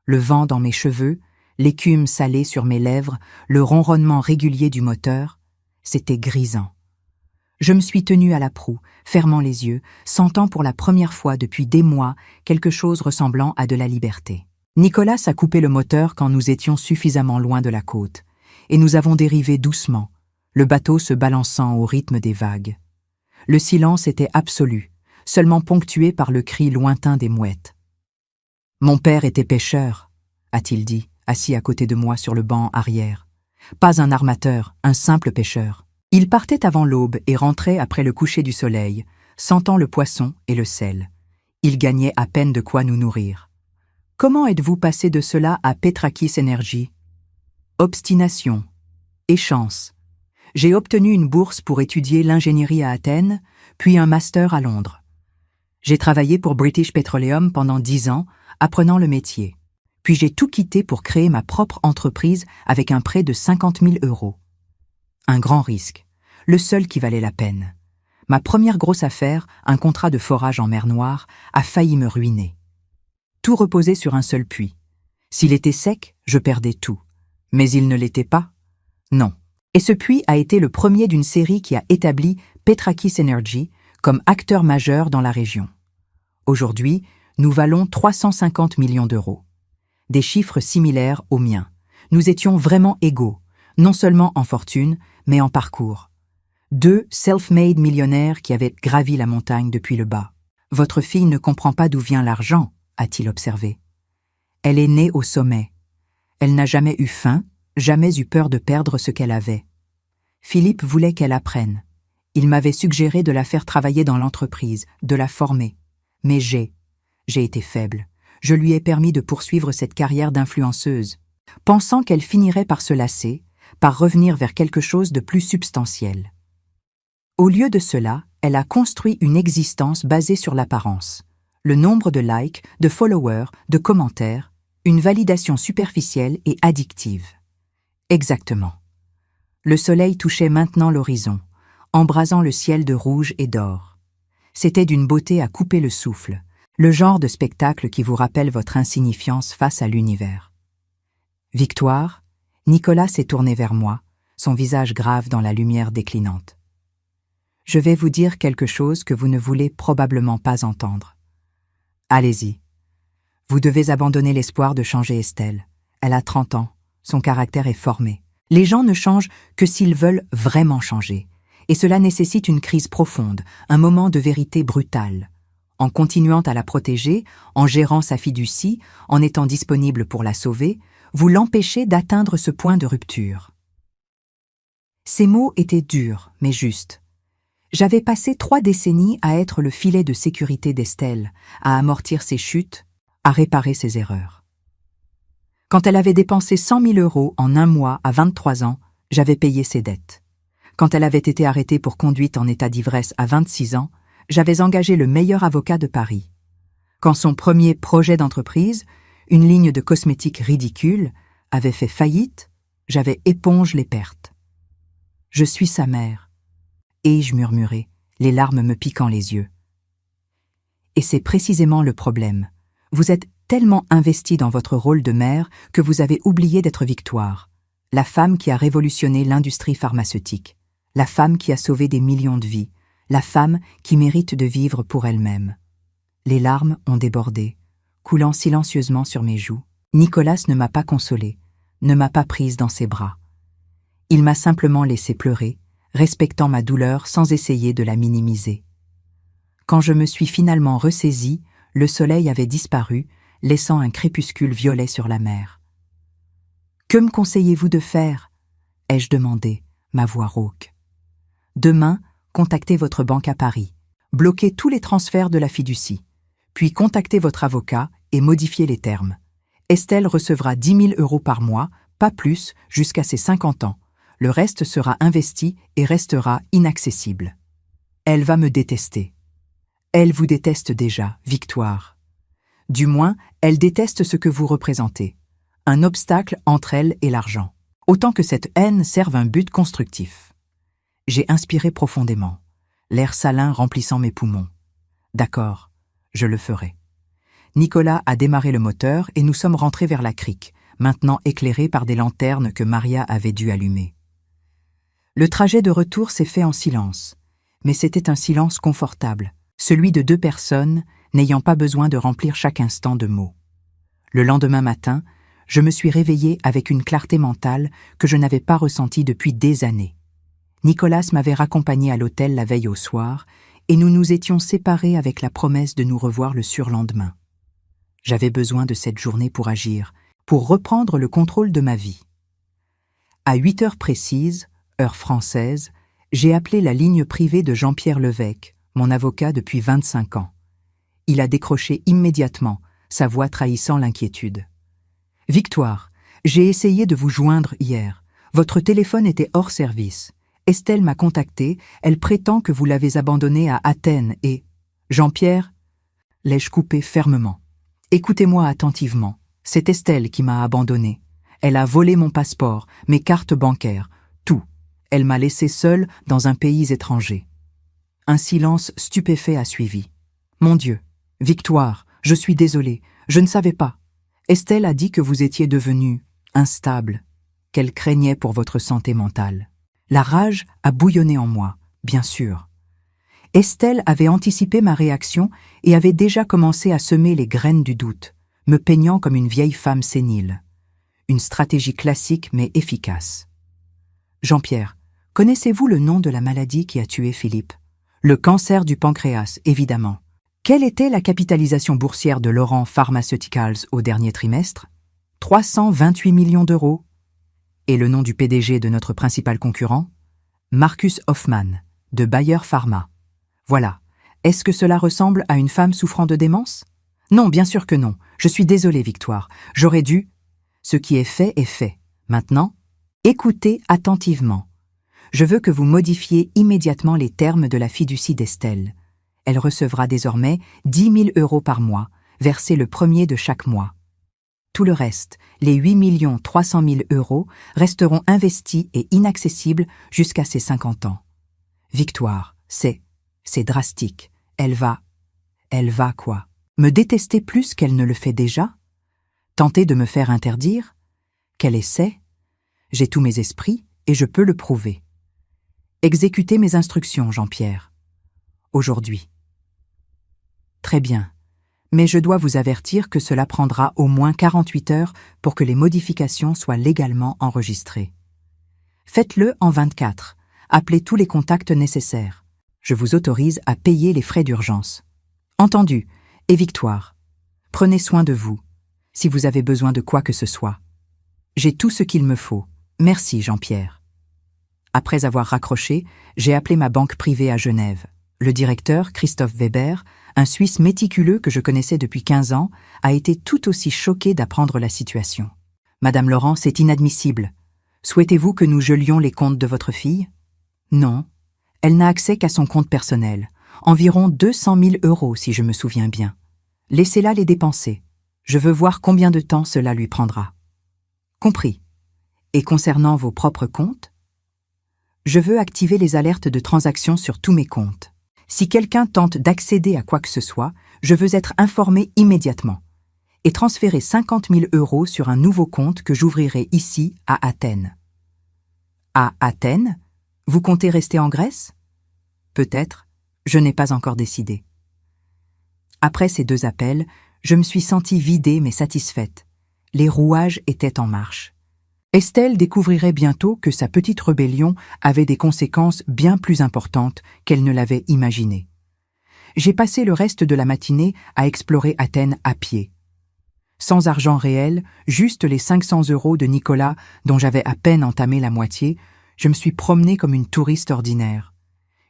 Le vent dans mes cheveux, l'écume salée sur mes lèvres, le ronronnement régulier du moteur, c'était grisant. Je me suis tenue à la proue, fermant les yeux, sentant pour la première fois depuis des mois quelque chose ressemblant à de la liberté. Nicolas a coupé le moteur quand nous étions suffisamment loin de la côte, et nous avons dérivé doucement, le bateau se balançant au rythme des vagues. Le silence était absolu, seulement ponctué par le cri lointain des mouettes. « Mon père était pêcheur », a-t-il dit, assis à côté de moi sur le banc arrière. « Pas un armateur, un simple pêcheur. Il partait avant l'aube et rentrait après le coucher du soleil, sentant le poisson et le sel. Il gagnait à peine de quoi nous nourrir. Comment êtes-vous passé de cela à Petrakis Energy ? Obstination et chance. J'ai obtenu une bourse pour étudier l'ingénierie à Athènes, puis un master à Londres. J'ai travaillé pour British Petroleum pendant 10 ans, apprenant le métier. Puis j'ai tout quitté pour créer ma propre entreprise avec un prêt de 50 000 €. Un grand risque, le seul qui valait la peine. Ma première grosse affaire, un contrat de forage en mer Noire, a failli me ruiner. Tout reposait sur un seul puits. S'il était sec, je perdais tout. Mais il ne l'était pas? Non. Et ce puits a été le premier d'une série qui a établi Petrakis Energy comme acteur majeur dans la région. Aujourd'hui, nous valons 350 millions d'euros. Des chiffres similaires aux miens. Nous étions vraiment égaux, non seulement en fortune, mais en parcours. 2 self-made millionnaires qui avaient gravi la montagne depuis le bas. « Votre fille ne comprend pas d'où vient l'argent », a-t-il observé. « Elle est née au sommet. Elle n'a jamais eu faim, jamais eu peur de perdre ce qu'elle avait. Philippe voulait qu'elle apprenne. Il m'avait suggéré de la faire travailler dans l'entreprise, de la former. Mais j'ai été faible. je lui ai permis de poursuivre cette carrière d'influenceuse, pensant qu'elle finirait par se lasser, par revenir vers quelque chose de plus substantiel. Au lieu de cela, elle a construit une existence basée sur l'apparence. Le nombre de likes, de followers, de commentaires, une validation superficielle et addictive. Exactement. Le soleil touchait maintenant l'horizon, embrasant le ciel de rouge et d'or. C'était d'une beauté à couper le souffle, le genre de spectacle qui vous rappelle votre insignifiance face à l'univers. Victoire, Nicolas s'est tourné vers moi, son visage grave dans la lumière déclinante. Je vais vous dire quelque chose que vous ne voulez probablement pas entendre. Allez-y. Vous devez abandonner l'espoir de changer Estelle. Elle a 30 ans, son caractère est formé. Les gens ne changent que s'ils veulent vraiment changer. Et cela nécessite une crise profonde, un moment de vérité brutale. En continuant à la protéger, en gérant sa fiducie, en étant disponible pour la sauver, vous l'empêchez d'atteindre ce point de rupture. Ces mots étaient durs, mais justes. J'avais passé 3 décennies à être le filet de sécurité d'Estelle, à amortir ses chutes, à réparer ses erreurs. Quand elle avait dépensé 100 000 € en un mois à 23 ans, j'avais payé ses dettes. Quand elle avait été arrêtée pour conduite en état d'ivresse à 26 ans, j'avais engagé le meilleur avocat de Paris. Quand son premier projet d'entreprise, une ligne de cosmétiques ridicule, avait fait faillite, j'avais épongé les pertes. Je suis sa mère. Ai-je murmuré, les larmes me piquant les yeux. Et c'est précisément le problème. Vous êtes tellement investi dans votre rôle de mère que vous avez oublié d'être Victoire, la femme qui a révolutionné l'industrie pharmaceutique, la femme qui a sauvé des millions de vies, la femme qui mérite de vivre pour elle-même. Les larmes ont débordé, coulant silencieusement sur mes joues. Nicolas ne m'a pas consolée, ne m'a pas prise dans ses bras. Il m'a simplement laissé pleurer, respectant ma douleur sans essayer de la minimiser. Quand je me suis finalement ressaisie, le soleil avait disparu, laissant un crépuscule violet sur la mer. « Que me conseillez-vous de faire ?» ai-je demandé, ma voix rauque. « Demain, contactez votre banque à Paris, bloquez tous les transferts de la fiducie, puis contactez votre avocat et modifiez les termes. Estelle recevra 10 000 € par mois, pas plus, jusqu'à ses 50 ans. Le reste sera investi et restera inaccessible. Elle va me détester. Elle vous déteste déjà, Victoire. Du moins, elle déteste ce que vous représentez. Un obstacle entre elle et l'argent. Autant que cette haine serve un but constructif. J'ai inspiré profondément, l'air salin remplissant mes poumons. D'accord, je le ferai. Nicolas a démarré le moteur et nous sommes rentrés vers la crique, maintenant éclairée par des lanternes que Maria avait dû allumer. Le trajet de retour s'est fait en silence, mais c'était un silence confortable, celui de 2 personnes n'ayant pas besoin de remplir chaque instant de mots. Le lendemain matin, je me suis réveillée avec une clarté mentale que je n'avais pas ressentie depuis des années. Nicolas m'avait raccompagnée à l'hôtel la veille au soir et nous nous étions séparés avec la promesse de nous revoir le surlendemain. J'avais besoin de cette journée pour agir, pour reprendre le contrôle de ma vie. À 8 heures précises, heure française, j'ai appelé la ligne privée de Jean-Pierre Levesque, mon avocat depuis 25 ans. Il a décroché immédiatement, sa voix trahissant l'inquiétude. « Victoire, j'ai essayé de vous joindre hier. Votre téléphone était hors service. Estelle m'a contacté, elle prétend que vous l'avez abandonnée à Athènes et... Jean-Pierre ?» l'ai-je coupé fermement. « Écoutez-moi attentivement. C'est Estelle qui m'a abandonnée. Elle a volé mon passeport, mes cartes bancaires, tout. Elle m'a laissé seule dans un pays étranger. » Un silence stupéfait a suivi. « Mon Dieu, Victoire, je suis désolée, je ne savais pas. Estelle a dit que vous étiez devenue instable, qu'elle craignait pour votre santé mentale. » La rage a bouillonné en moi, bien sûr. Estelle avait anticipé ma réaction et avait déjà commencé à semer les graines du doute, me peignant comme une vieille femme sénile. Une stratégie classique mais efficace. « Jean-Pierre, connaissez-vous le nom de la maladie qui a tué Philippe ? » Le cancer du pancréas, évidemment. Quelle était la capitalisation boursière de Laurent Pharmaceuticals au dernier trimestre ? 328 millions d'euros. Et le nom du PDG de notre principal concurrent ? Markus Hoffmann, de Bayer Pharma. Voilà. Est-ce que cela ressemble à une femme souffrant de démence ? Non, bien sûr que non. Je suis désolée, Victoire. J'aurais dû... Ce qui est fait est fait. Maintenant, écoutez attentivement. Je veux que vous modifiez immédiatement les termes de la fiducie d'Estelle. Elle recevra désormais 10 000 € par mois, versés le premier de chaque mois. Tout le reste, les 8 300 000 €, resteront investis et inaccessibles jusqu'à ses 50 ans. Victoire, c'est drastique. Elle va quoi? Me détester plus qu'elle ne le fait déjà? Tenter de me faire interdire? Quel essai? J'ai tous mes esprits et je peux le prouver. Exécutez mes instructions, Jean-Pierre. Aujourd'hui. Très bien. Mais je dois vous avertir que cela prendra au moins 48 heures pour que les modifications soient légalement enregistrées. Faites-le en 24. Appelez tous les contacts nécessaires. Je vous autorise à payer les frais d'urgence. Entendu. Et Victoire, prenez soin de vous, si vous avez besoin de quoi que ce soit. J'ai tout ce qu'il me faut. Merci, Jean-Pierre. Après avoir raccroché, j'ai appelé ma banque privée à Genève. Le directeur, Christophe Weber, un Suisse méticuleux que je connaissais depuis 15 ans, a été tout aussi choqué d'apprendre la situation. « Madame Laurent, c'est inadmissible. Souhaitez-vous que nous gelions les comptes de votre fille ? » Non. Elle n'a accès qu'à son compte personnel. Environ 200 000 € si je me souviens bien. Laissez-la les dépenser. Je veux voir combien de temps cela lui prendra. Compris. Et concernant vos propres comptes ? Je veux activer les alertes de transactions sur tous mes comptes. Si quelqu'un tente d'accéder à quoi que ce soit, je veux être informé immédiatement. Et transférer 50 000 € sur un nouveau compte que j'ouvrirai ici, à Athènes. À Athènes ? Vous comptez rester en Grèce ? Peut-être, je n'ai pas encore décidé. Après ces 2 appels, je me suis sentie vidée mais satisfaite. Les rouages étaient en marche. Estelle découvrirait bientôt que sa petite rébellion avait des conséquences bien plus importantes qu'elle ne l'avait imaginé. J'ai passé le reste de la matinée à explorer Athènes à pied. Sans argent réel, juste les 500 € de Nicolas, dont j'avais à peine entamé la moitié, je me suis promenée comme une touriste ordinaire.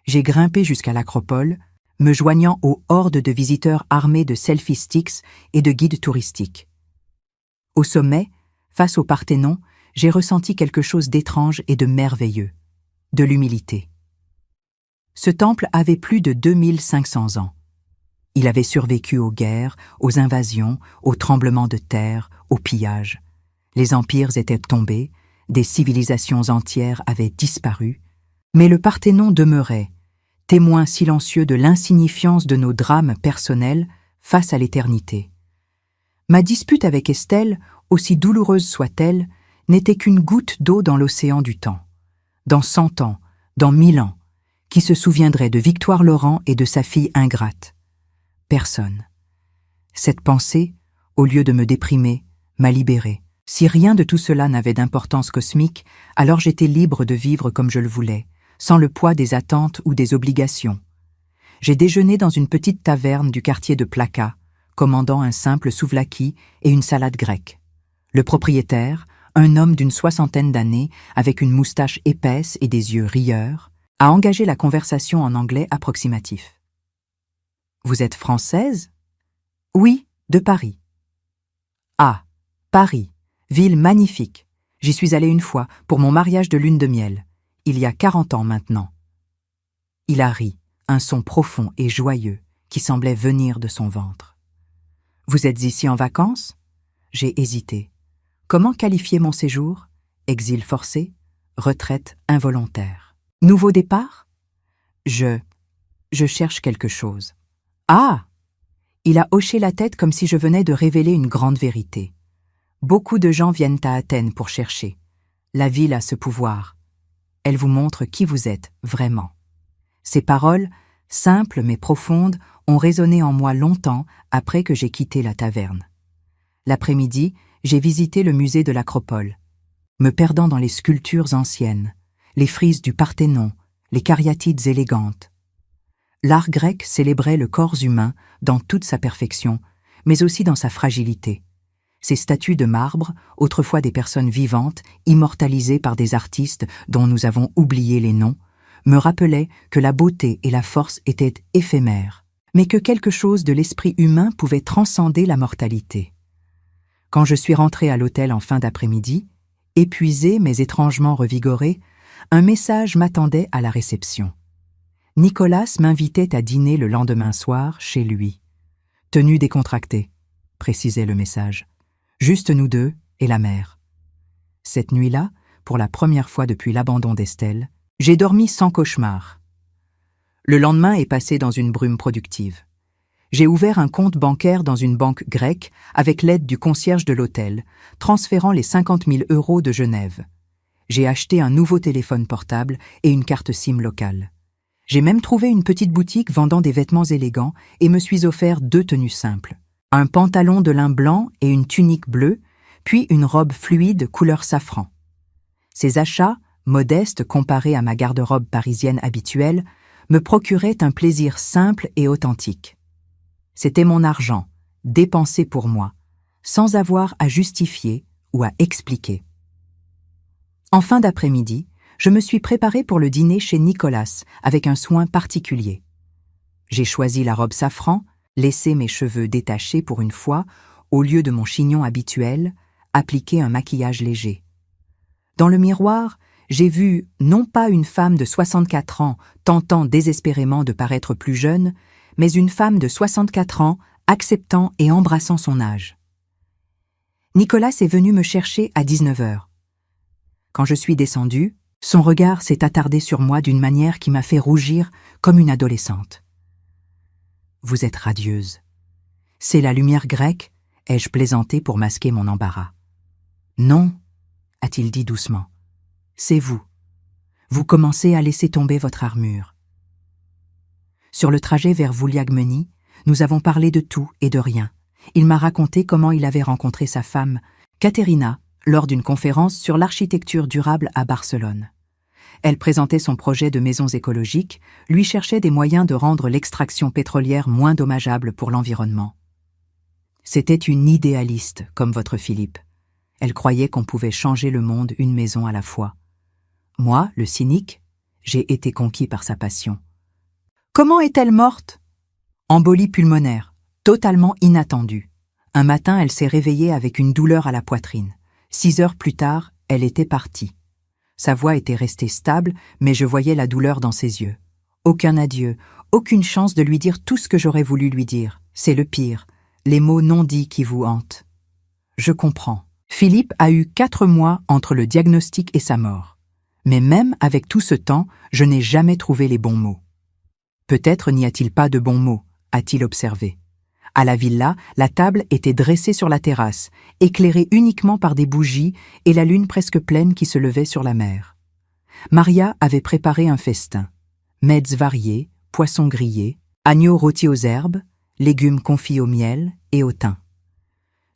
J'ai grimpé jusqu'à l'Acropole, me joignant aux hordes de visiteurs armés de selfie sticks et de guides touristiques. Au sommet, face au Parthénon, j'ai ressenti quelque chose d'étrange et de merveilleux, de l'humilité. Ce temple avait plus de 2500 ans. Il avait survécu aux guerres, aux invasions, aux tremblements de terre, aux pillages. Les empires étaient tombés, des civilisations entières avaient disparu, mais le Parthénon demeurait, témoin silencieux de l'insignifiance de nos drames personnels face à l'éternité. Ma dispute avec Estelle, aussi douloureuse soit-elle, n'était qu'une goutte d'eau dans l'océan du temps. Dans 100 ans, dans 1000 ans, qui se souviendrait de Victoire Laurent et de sa fille ingrate? Personne. Cette pensée, au lieu de me déprimer, m'a libérée. Si rien de tout cela n'avait d'importance cosmique, alors j'étais libre de vivre comme je le voulais, sans le poids des attentes ou des obligations. J'ai déjeuné dans une petite taverne du quartier de Plaka, commandant un simple souvlaki et une salade grecque. Le propriétaire, un homme d'une 60aine d'années, avec une moustache épaisse et des yeux rieurs, a engagé la conversation en anglais approximatif. « Vous êtes française ? » ?»« Oui, de Paris. »« Ah, Paris, ville magnifique. J'y suis allée une fois, pour mon mariage de lune de miel, il y a 40 ans maintenant. » Il a ri, un son profond et joyeux qui semblait venir de son ventre. « Vous êtes ici en vacances ? » J'ai hésité. Comment qualifier mon séjour ? Exil forcé ? Retraite involontaire ? Nouveau départ ? Je cherche quelque chose. Ah ! Il a hoché la tête comme si je venais de révéler une grande vérité. Beaucoup de gens viennent à Athènes pour chercher. La ville a ce pouvoir. Elle vous montre qui vous êtes vraiment. Ces paroles, simples mais profondes, ont résonné en moi longtemps après que j'ai quitté la taverne. L'après-midi, j'ai visité le musée de l'Acropole, me perdant dans les sculptures anciennes, les frises du Parthénon, les cariatides élégantes. L'art grec célébrait le corps humain dans toute sa perfection, mais aussi dans sa fragilité. Ces statues de marbre, autrefois des personnes vivantes, immortalisées par des artistes dont nous avons oublié les noms, me rappelaient que la beauté et la force étaient éphémères, mais que quelque chose de l'esprit humain pouvait transcender la mortalité. Quand je suis rentrée à l'hôtel en fin d'après-midi, épuisée mais étrangement revigorée, un message m'attendait à la réception. Nicolas m'invitait à dîner le lendemain soir chez lui. Tenue décontractée, précisait le message. Juste nous deux et la mer. Cette nuit-là, pour la première fois depuis l'abandon d'Estelle, j'ai dormi sans cauchemar. Le lendemain est passé dans une brume productive. J'ai ouvert un compte bancaire dans une banque grecque avec l'aide du concierge de l'hôtel, transférant les 50 000 € de Genève. J'ai acheté un nouveau téléphone portable et une carte SIM locale. J'ai même trouvé une petite boutique vendant des vêtements élégants et me suis offert 2 tenues simples. Un pantalon de lin blanc et une tunique bleue, puis une robe fluide couleur safran. Ces achats, modestes comparés à ma garde-robe parisienne habituelle, me procuraient un plaisir simple et authentique. C'était mon argent, dépensé pour moi, sans avoir à justifier ou à expliquer. En fin d'après-midi, je me suis préparée pour le dîner chez Nicolas avec un soin particulier. J'ai choisi la robe safran, laissé mes cheveux détachés pour une fois, au lieu de mon chignon habituel, appliqué un maquillage léger. Dans le miroir, j'ai vu non pas une femme de 64 ans tentant désespérément de paraître plus jeune, mais une femme de 64 ans acceptant et embrassant son âge. Nicolas est venu me chercher à 19 h. Quand je suis descendue, son regard s'est attardé sur moi d'une manière qui m'a fait rougir comme une adolescente. « Vous êtes radieuse. C'est la lumière grecque ?» ai-je plaisanté pour masquer mon embarras. « Non, » a-t-il dit doucement. « C'est vous. Vous commencez à laisser tomber votre armure. » Sur le trajet vers Vouliagmeni, nous avons parlé de tout et de rien. Il m'a raconté comment il avait rencontré sa femme, Caterina, lors d'une conférence sur l'architecture durable à Barcelone. Elle présentait son projet de maisons écologiques, lui cherchait des moyens de rendre l'extraction pétrolière moins dommageable pour l'environnement. C'était une idéaliste, comme votre Philippe. Elle croyait qu'on pouvait changer le monde une maison à la fois. Moi, le cynique, j'ai été conquis par sa passion. Comment est-elle morte? Embolie pulmonaire, totalement inattendue. Un matin, elle s'est réveillée avec une douleur à la poitrine. 6 heures plus tard, elle était partie. Sa voix était restée stable, mais je voyais la douleur dans ses yeux. Aucun adieu, aucune chance de lui dire tout ce que j'aurais voulu lui dire. C'est le pire, les mots non dits qui vous hantent. Je comprends. Philippe a eu 4 mois entre le diagnostic et sa mort. Mais même avec tout ce temps, je n'ai jamais trouvé les bons mots. Peut-être n'y a-t-il pas de bons mots, a-t-il observé. À la villa, la table était dressée sur la terrasse, éclairée uniquement par des bougies et la lune presque pleine qui se levait sur la mer. Maria avait préparé un festin. Mets variés, poissons grillés, agneaux rôtis aux herbes, légumes confits au miel et au thym.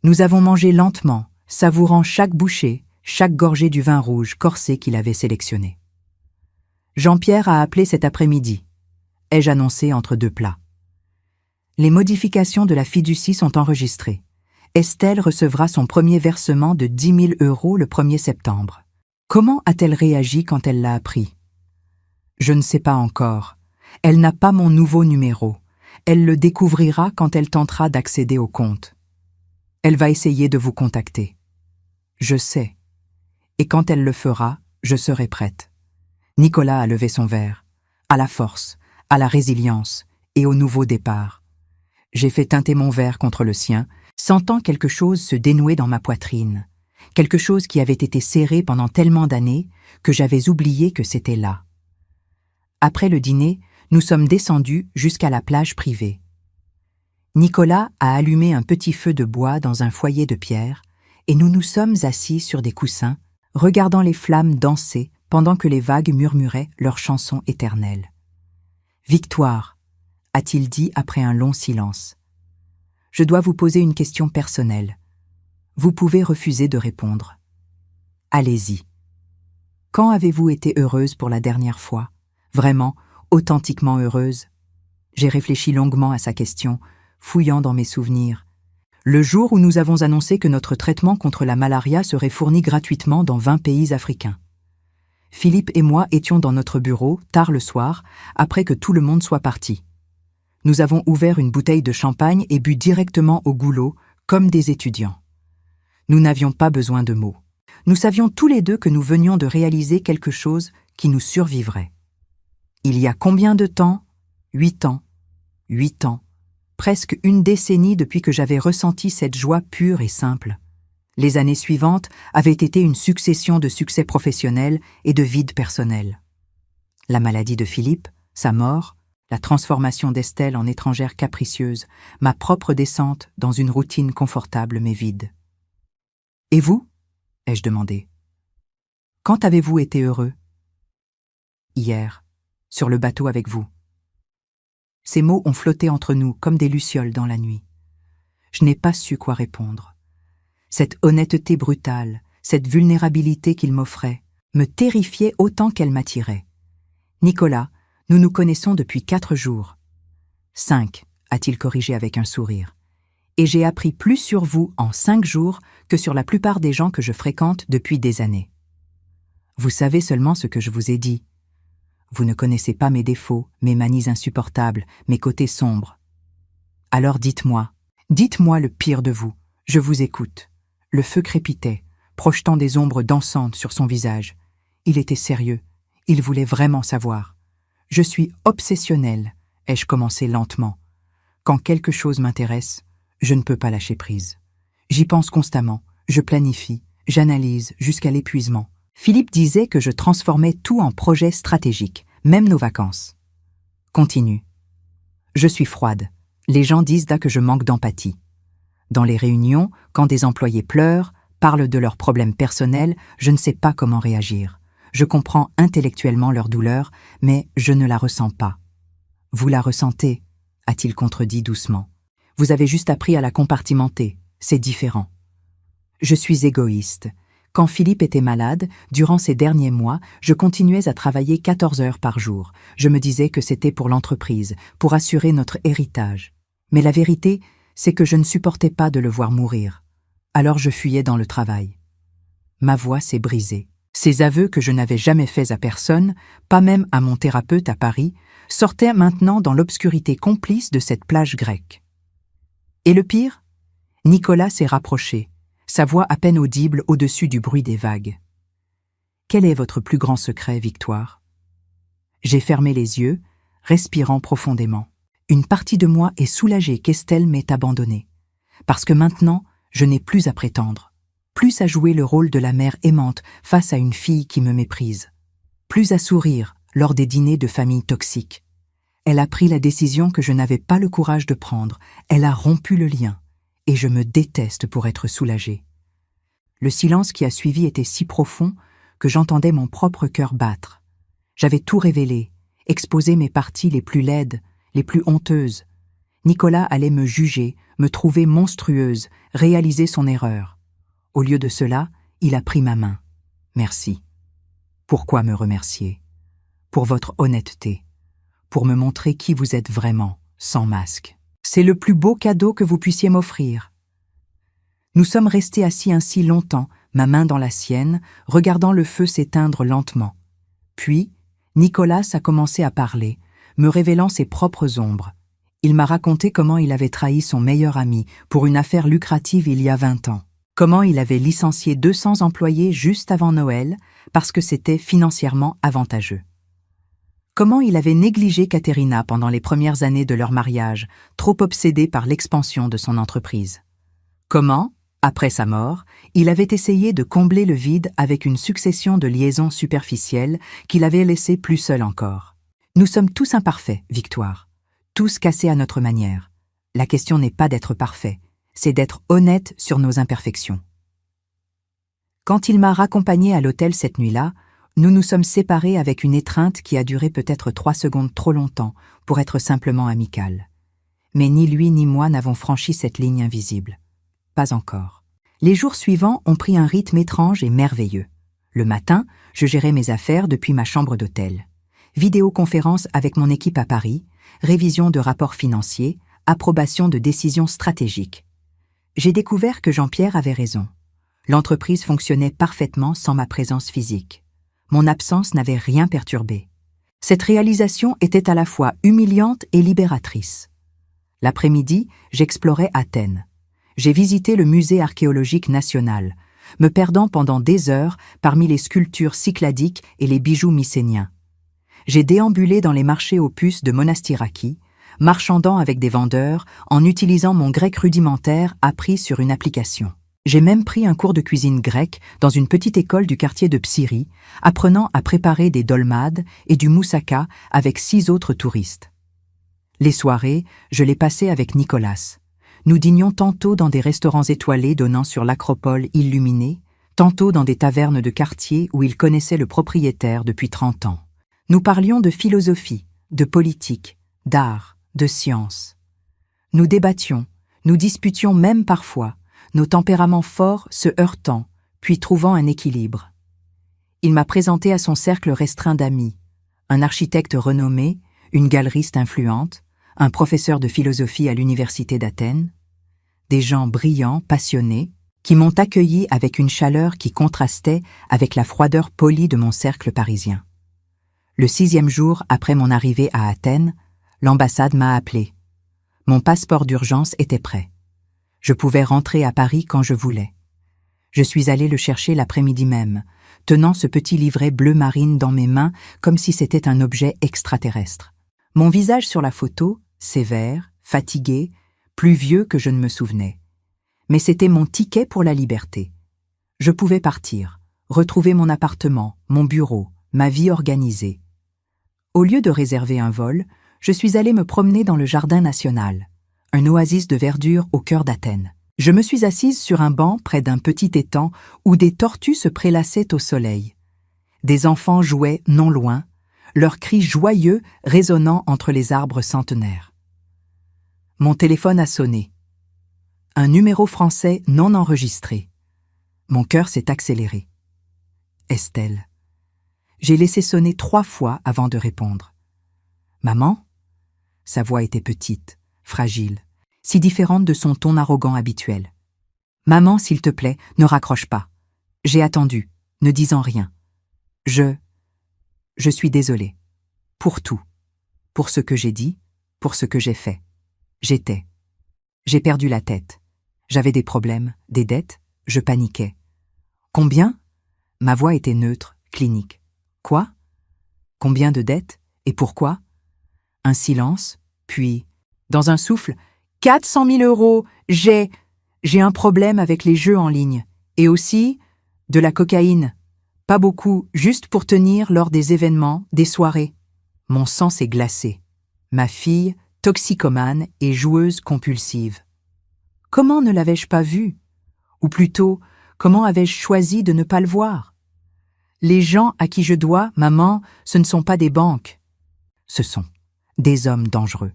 Nous avons mangé lentement, savourant chaque bouchée, chaque gorgée du vin rouge corsé qu'il avait sélectionné. Jean-Pierre a appelé cet après-midi, ai-je annoncé entre 2 plats. Les modifications de la fiducie sont enregistrées. Estelle recevra son premier versement de 10 000 € le 1er septembre. Comment a-t-elle réagi quand elle l'a appris? Je ne sais pas encore. Elle n'a pas mon nouveau numéro. Elle le découvrira quand elle tentera d'accéder au compte. Elle va essayer de vous contacter. Je sais. Et quand elle le fera, je serai prête. Nicolas a levé son verre. À la force, à la résilience et au nouveau départ. J'ai fait teinter mon verre contre le sien, sentant quelque chose se dénouer dans ma poitrine, quelque chose qui avait été serré pendant tellement d'années que j'avais oublié que c'était là. Après le dîner, nous sommes descendus jusqu'à la plage privée. Nicolas a allumé un petit feu de bois dans un foyer de pierre et nous nous sommes assis sur des coussins, regardant les flammes danser pendant que les vagues murmuraient leurs chansons éternelles. « Victoire !» a-t-il dit après un long silence. « Je dois vous poser une question personnelle. Vous pouvez refuser de répondre. Allez-y. Quand avez-vous été heureuse pour la dernière fois? Vraiment, authentiquement heureuse ?» J'ai réfléchi longuement à sa question, fouillant dans mes souvenirs. Le jour où nous avons annoncé que notre traitement contre la malaria serait fourni gratuitement dans 20 pays africains. Philippe et moi étions dans notre bureau, tard le soir, après que tout le monde soit parti. Nous avons ouvert une bouteille de champagne et bu directement au goulot, comme des étudiants. Nous n'avions pas besoin de mots. Nous savions tous les deux que nous venions de réaliser quelque chose qui nous survivrait. Il y a combien de temps? 8 ans. 8 ans. Presque une décennie depuis que j'avais ressenti cette joie pure et simple. Les années suivantes avaient été une succession de succès professionnels et de vides personnels. La maladie de Philippe, sa mort, la transformation d'Estelle en étrangère capricieuse, ma propre descente dans une routine confortable mais vide. « Et vous ?» ai-je demandé. « Quand avez-vous été heureux ?»« Hier, sur le bateau avec vous. » Ces mots ont flotté entre nous comme des lucioles dans la nuit. Je n'ai pas su quoi répondre. Cette honnêteté brutale, cette vulnérabilité qu'il m'offrait, me terrifiait autant qu'elle m'attirait. « Nicolas, nous nous connaissons depuis 4 jours. »« 5, a-t-il corrigé avec un sourire. « Et j'ai appris plus sur vous en 5 jours que sur la plupart des gens que je fréquente depuis des années. Vous savez seulement ce que je vous ai dit. Vous ne connaissez pas mes défauts, mes manies insupportables, mes côtés sombres. Alors dites-moi le pire de vous, je vous écoute. » Le feu crépitait, projetant des ombres dansantes sur son visage. Il était sérieux, il voulait vraiment savoir. « Je suis obsessionnel », ai-je commencé lentement. Quand quelque chose m'intéresse, je ne peux pas lâcher prise. J'y pense constamment, je planifie, j'analyse jusqu'à l'épuisement. Philippe disait que je transformais tout en projet stratégique, même nos vacances. Continue. Je suis froide. Les gens disent là que je manque d'empathie. Dans les réunions, quand des employés pleurent, parlent de leurs problèmes personnels, je ne sais pas comment réagir. Je comprends intellectuellement leur douleur, mais je ne la ressens pas. « Vous la ressentez ?» a-t-il contredit doucement. « Vous avez juste appris à la compartimenter, c'est différent. » Je suis égoïste. Quand Philippe était malade, durant ces derniers mois, je continuais à travailler 14 heures par jour. Je me disais que c'était pour l'entreprise, pour assurer notre héritage. Mais la vérité, c'est que je ne supportais pas de le voir mourir. Alors je fuyais dans le travail. Ma voix s'est brisée. Ces aveux que je n'avais jamais faits à personne, pas même à mon thérapeute à Paris, sortaient maintenant dans l'obscurité complice de cette plage grecque. Et le pire? Nicolas s'est rapproché, sa voix à peine audible au-dessus du bruit des vagues. « Quel est votre plus grand secret, Victoire ?» J'ai fermé les yeux, respirant profondément. Une partie de moi est soulagée qu'Estelle m'ait abandonnée, parce que maintenant, je n'ai plus à prétendre, plus à jouer le rôle de la mère aimante face à une fille qui me méprise, plus à sourire lors des dîners de famille toxiques. Elle a pris la décision que je n'avais pas le courage de prendre, elle a rompu le lien, et je me déteste pour être soulagée. Le silence qui a suivi était si profond que j'entendais mon propre cœur battre. J'avais tout révélé, exposé mes parties les plus laides, les plus honteuses. Nicolas allait me juger, me trouver monstrueuse, réaliser son erreur. Au lieu de cela, il a pris ma main. Merci. Pourquoi me remercier? Pour votre honnêteté, pour me montrer qui vous êtes vraiment, sans masque. C'est le plus beau cadeau que vous puissiez m'offrir. Nous sommes restés assis ainsi longtemps, ma main dans la sienne, regardant le feu s'éteindre lentement. Puis, Nicolas a commencé à parler, me révélant ses propres ombres. Il m'a raconté comment il avait trahi son meilleur ami pour une affaire lucrative il y a 20 ans. Comment il avait licencié 200 employés juste avant Noël parce que c'était financièrement avantageux. Comment il avait négligé Caterina pendant les premières années de leur mariage, trop obsédé par l'expansion de son entreprise. Comment, après sa mort, il avait essayé de combler le vide avec une succession de liaisons superficielles qu'il avait laissé plus seul encore. Nous sommes tous imparfaits, Victoire, tous cassés à notre manière. La question n'est pas d'être parfait, c'est d'être honnête sur nos imperfections. Quand il m'a raccompagné à l'hôtel cette nuit-là, nous nous sommes séparés avec une étreinte qui a duré peut-être 3 secondes trop longtemps pour être simplement amicale. Mais ni lui ni moi n'avons franchi cette ligne invisible. Pas encore. Les jours suivants ont pris un rythme étrange et merveilleux. Le matin, je gérais mes affaires depuis ma chambre d'hôtel. Vidéoconférence avec mon équipe à Paris, révision de rapports financiers, approbation de décisions stratégiques. J'ai découvert que Jean-Pierre avait raison. L'entreprise fonctionnait parfaitement sans ma présence physique. Mon absence n'avait rien perturbé. Cette réalisation était à la fois humiliante et libératrice. L'après-midi, j'explorais Athènes. J'ai visité le musée archéologique national, me perdant pendant des heures parmi les sculptures cycladiques et les bijoux mycéniens. J'ai déambulé dans les marchés aux puces de Monastiraki, marchandant avec des vendeurs en utilisant mon grec rudimentaire appris sur une application. J'ai même pris un cours de cuisine grecque dans une petite école du quartier de Psyrie, apprenant à préparer des dolmades et du moussaka avec 6 autres touristes. Les soirées, je les passais avec Nicolas. Nous dînions tantôt dans des restaurants étoilés donnant sur l'acropole illuminée, tantôt dans des tavernes de quartier où il connaissait le propriétaire depuis 30 ans. Nous parlions de philosophie, de politique, d'art, de science. Nous débattions, nous disputions même parfois, nos tempéraments forts se heurtant, puis trouvant un équilibre. Il m'a présenté à son cercle restreint d'amis, un architecte renommé, une galeriste influente, un professeur de philosophie à l'université d'Athènes, des gens brillants, passionnés, qui m'ont accueilli avec une chaleur qui contrastait avec la froideur polie de mon cercle parisien. Le 6e jour après mon arrivée à Athènes, l'ambassade m'a appelé. Mon passeport d'urgence était prêt. Je pouvais rentrer à Paris quand je voulais. Je suis allé le chercher l'après-midi même, tenant ce petit livret bleu marine dans mes mains comme si c'était un objet extraterrestre. Mon visage sur la photo, sévère, fatigué, plus vieux que je ne me souvenais. Mais c'était mon ticket pour la liberté. Je pouvais partir, retrouver mon appartement, mon bureau, ma vie organisée. Au lieu de réserver un vol, je suis allé me promener dans le jardin national, un oasis de verdure au cœur d'Athènes. Je me suis assise sur un banc près d'un petit étang où des tortues se prélassaient au soleil. Des enfants jouaient non loin, leurs cris joyeux résonnant entre les arbres centenaires. Mon téléphone a sonné. Un numéro français non enregistré. Mon cœur s'est accéléré. Estelle. J'ai laissé sonner 3 fois avant de répondre. Maman ? Sa voix était petite, fragile, si différente de son ton arrogant habituel. Maman, s'il te plaît, ne raccroche pas. J'ai attendu, ne disant rien. Je suis désolée. Pour tout. Pour ce que j'ai dit, pour ce que j'ai fait. J'ai perdu la tête. J'avais des problèmes, des dettes, je paniquais. Combien ? Ma voix était neutre, clinique. Quoi ? Combien de dettes ? Et pourquoi ? Un silence, puis, dans un souffle, 400 000 €, j'ai un problème avec les jeux en ligne. Et aussi, de la cocaïne. Pas beaucoup, juste pour tenir lors des événements, des soirées. Mon sang s'est glacé. Ma fille, toxicomane et joueuse compulsive. Comment ne l'avais-je pas vu ? Ou plutôt, comment avais-je choisi de ne pas le voir ? Les gens à qui je dois, maman, ce ne sont pas des banques. Ce sont des hommes dangereux.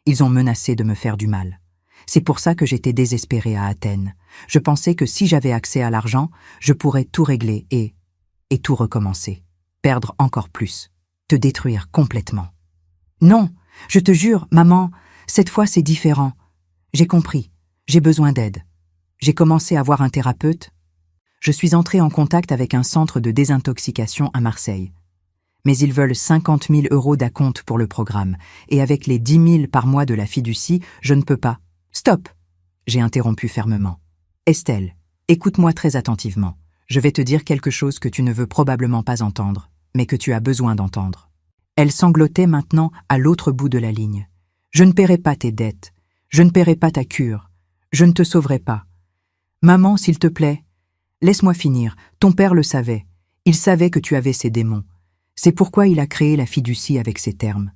Ils ont menacé de me faire du mal. C'est pour ça que j'étais désespérée à Athènes. Je pensais que si j'avais accès à l'argent, je pourrais tout régler et tout recommencer. Perdre encore plus. Te détruire complètement. Non, je te jure, maman, cette fois c'est différent. J'ai compris. J'ai besoin d'aide. J'ai commencé à voir un thérapeute. Je suis entrée en contact avec un centre de désintoxication à Marseille. Mais ils veulent 50 000 € d'acompte pour le programme, et avec les 10 000 par mois de la fiducie, je ne peux pas. Stop ! J'ai interrompu fermement. Estelle, écoute-moi très attentivement. Je vais te dire quelque chose que tu ne veux probablement pas entendre, mais que tu as besoin d'entendre. Elle sanglotait maintenant à l'autre bout de la ligne. Je ne paierai pas tes dettes. Je ne paierai pas ta cure. Je ne te sauverai pas. Maman, s'il te plaît, laisse-moi finir. Ton père le savait. Il savait que tu avais ces démons. C'est pourquoi il a créé la fiducie avec ces termes.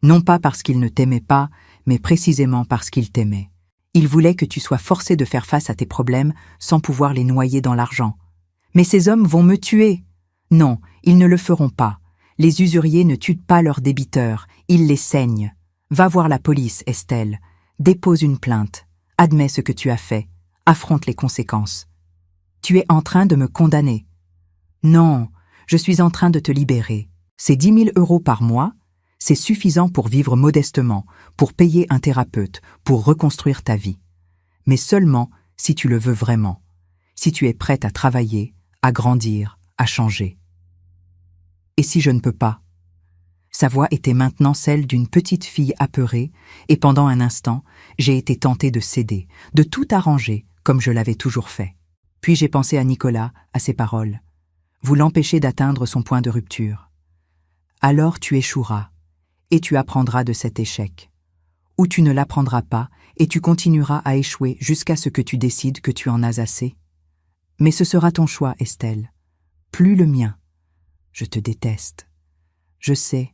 Non pas parce qu'il ne t'aimait pas, mais précisément parce qu'il t'aimait. Il voulait que tu sois forcé de faire face à tes problèmes sans pouvoir les noyer dans l'argent. Mais ces hommes vont me tuer. Non, ils ne le feront pas. Les usuriers ne tuent pas leurs débiteurs, ils les saignent. Va voir la police, Estelle. Dépose une plainte. Admets ce que tu as fait. Affronte les conséquences. Tu es en train de me condamner. Non, je suis en train de te libérer. Ces 10 000 € par mois, c'est suffisant pour vivre modestement, pour payer un thérapeute, pour reconstruire ta vie. Mais seulement si tu le veux vraiment, si tu es prête à travailler, à grandir, à changer. Et si je ne peux pas ? Sa voix était maintenant celle d'une petite fille apeurée, et pendant un instant, j'ai été tentée de céder, de tout arranger, comme je l'avais toujours fait. Puis j'ai pensé à Nicolas, à ses paroles. Vous l'empêchez d'atteindre son point de rupture. Alors tu échoueras, et tu apprendras de cet échec. Ou tu ne l'apprendras pas, et tu continueras à échouer jusqu'à ce que tu décides que tu en as assez. Mais ce sera ton choix, Estelle. Plus le mien. Je te déteste. Je sais.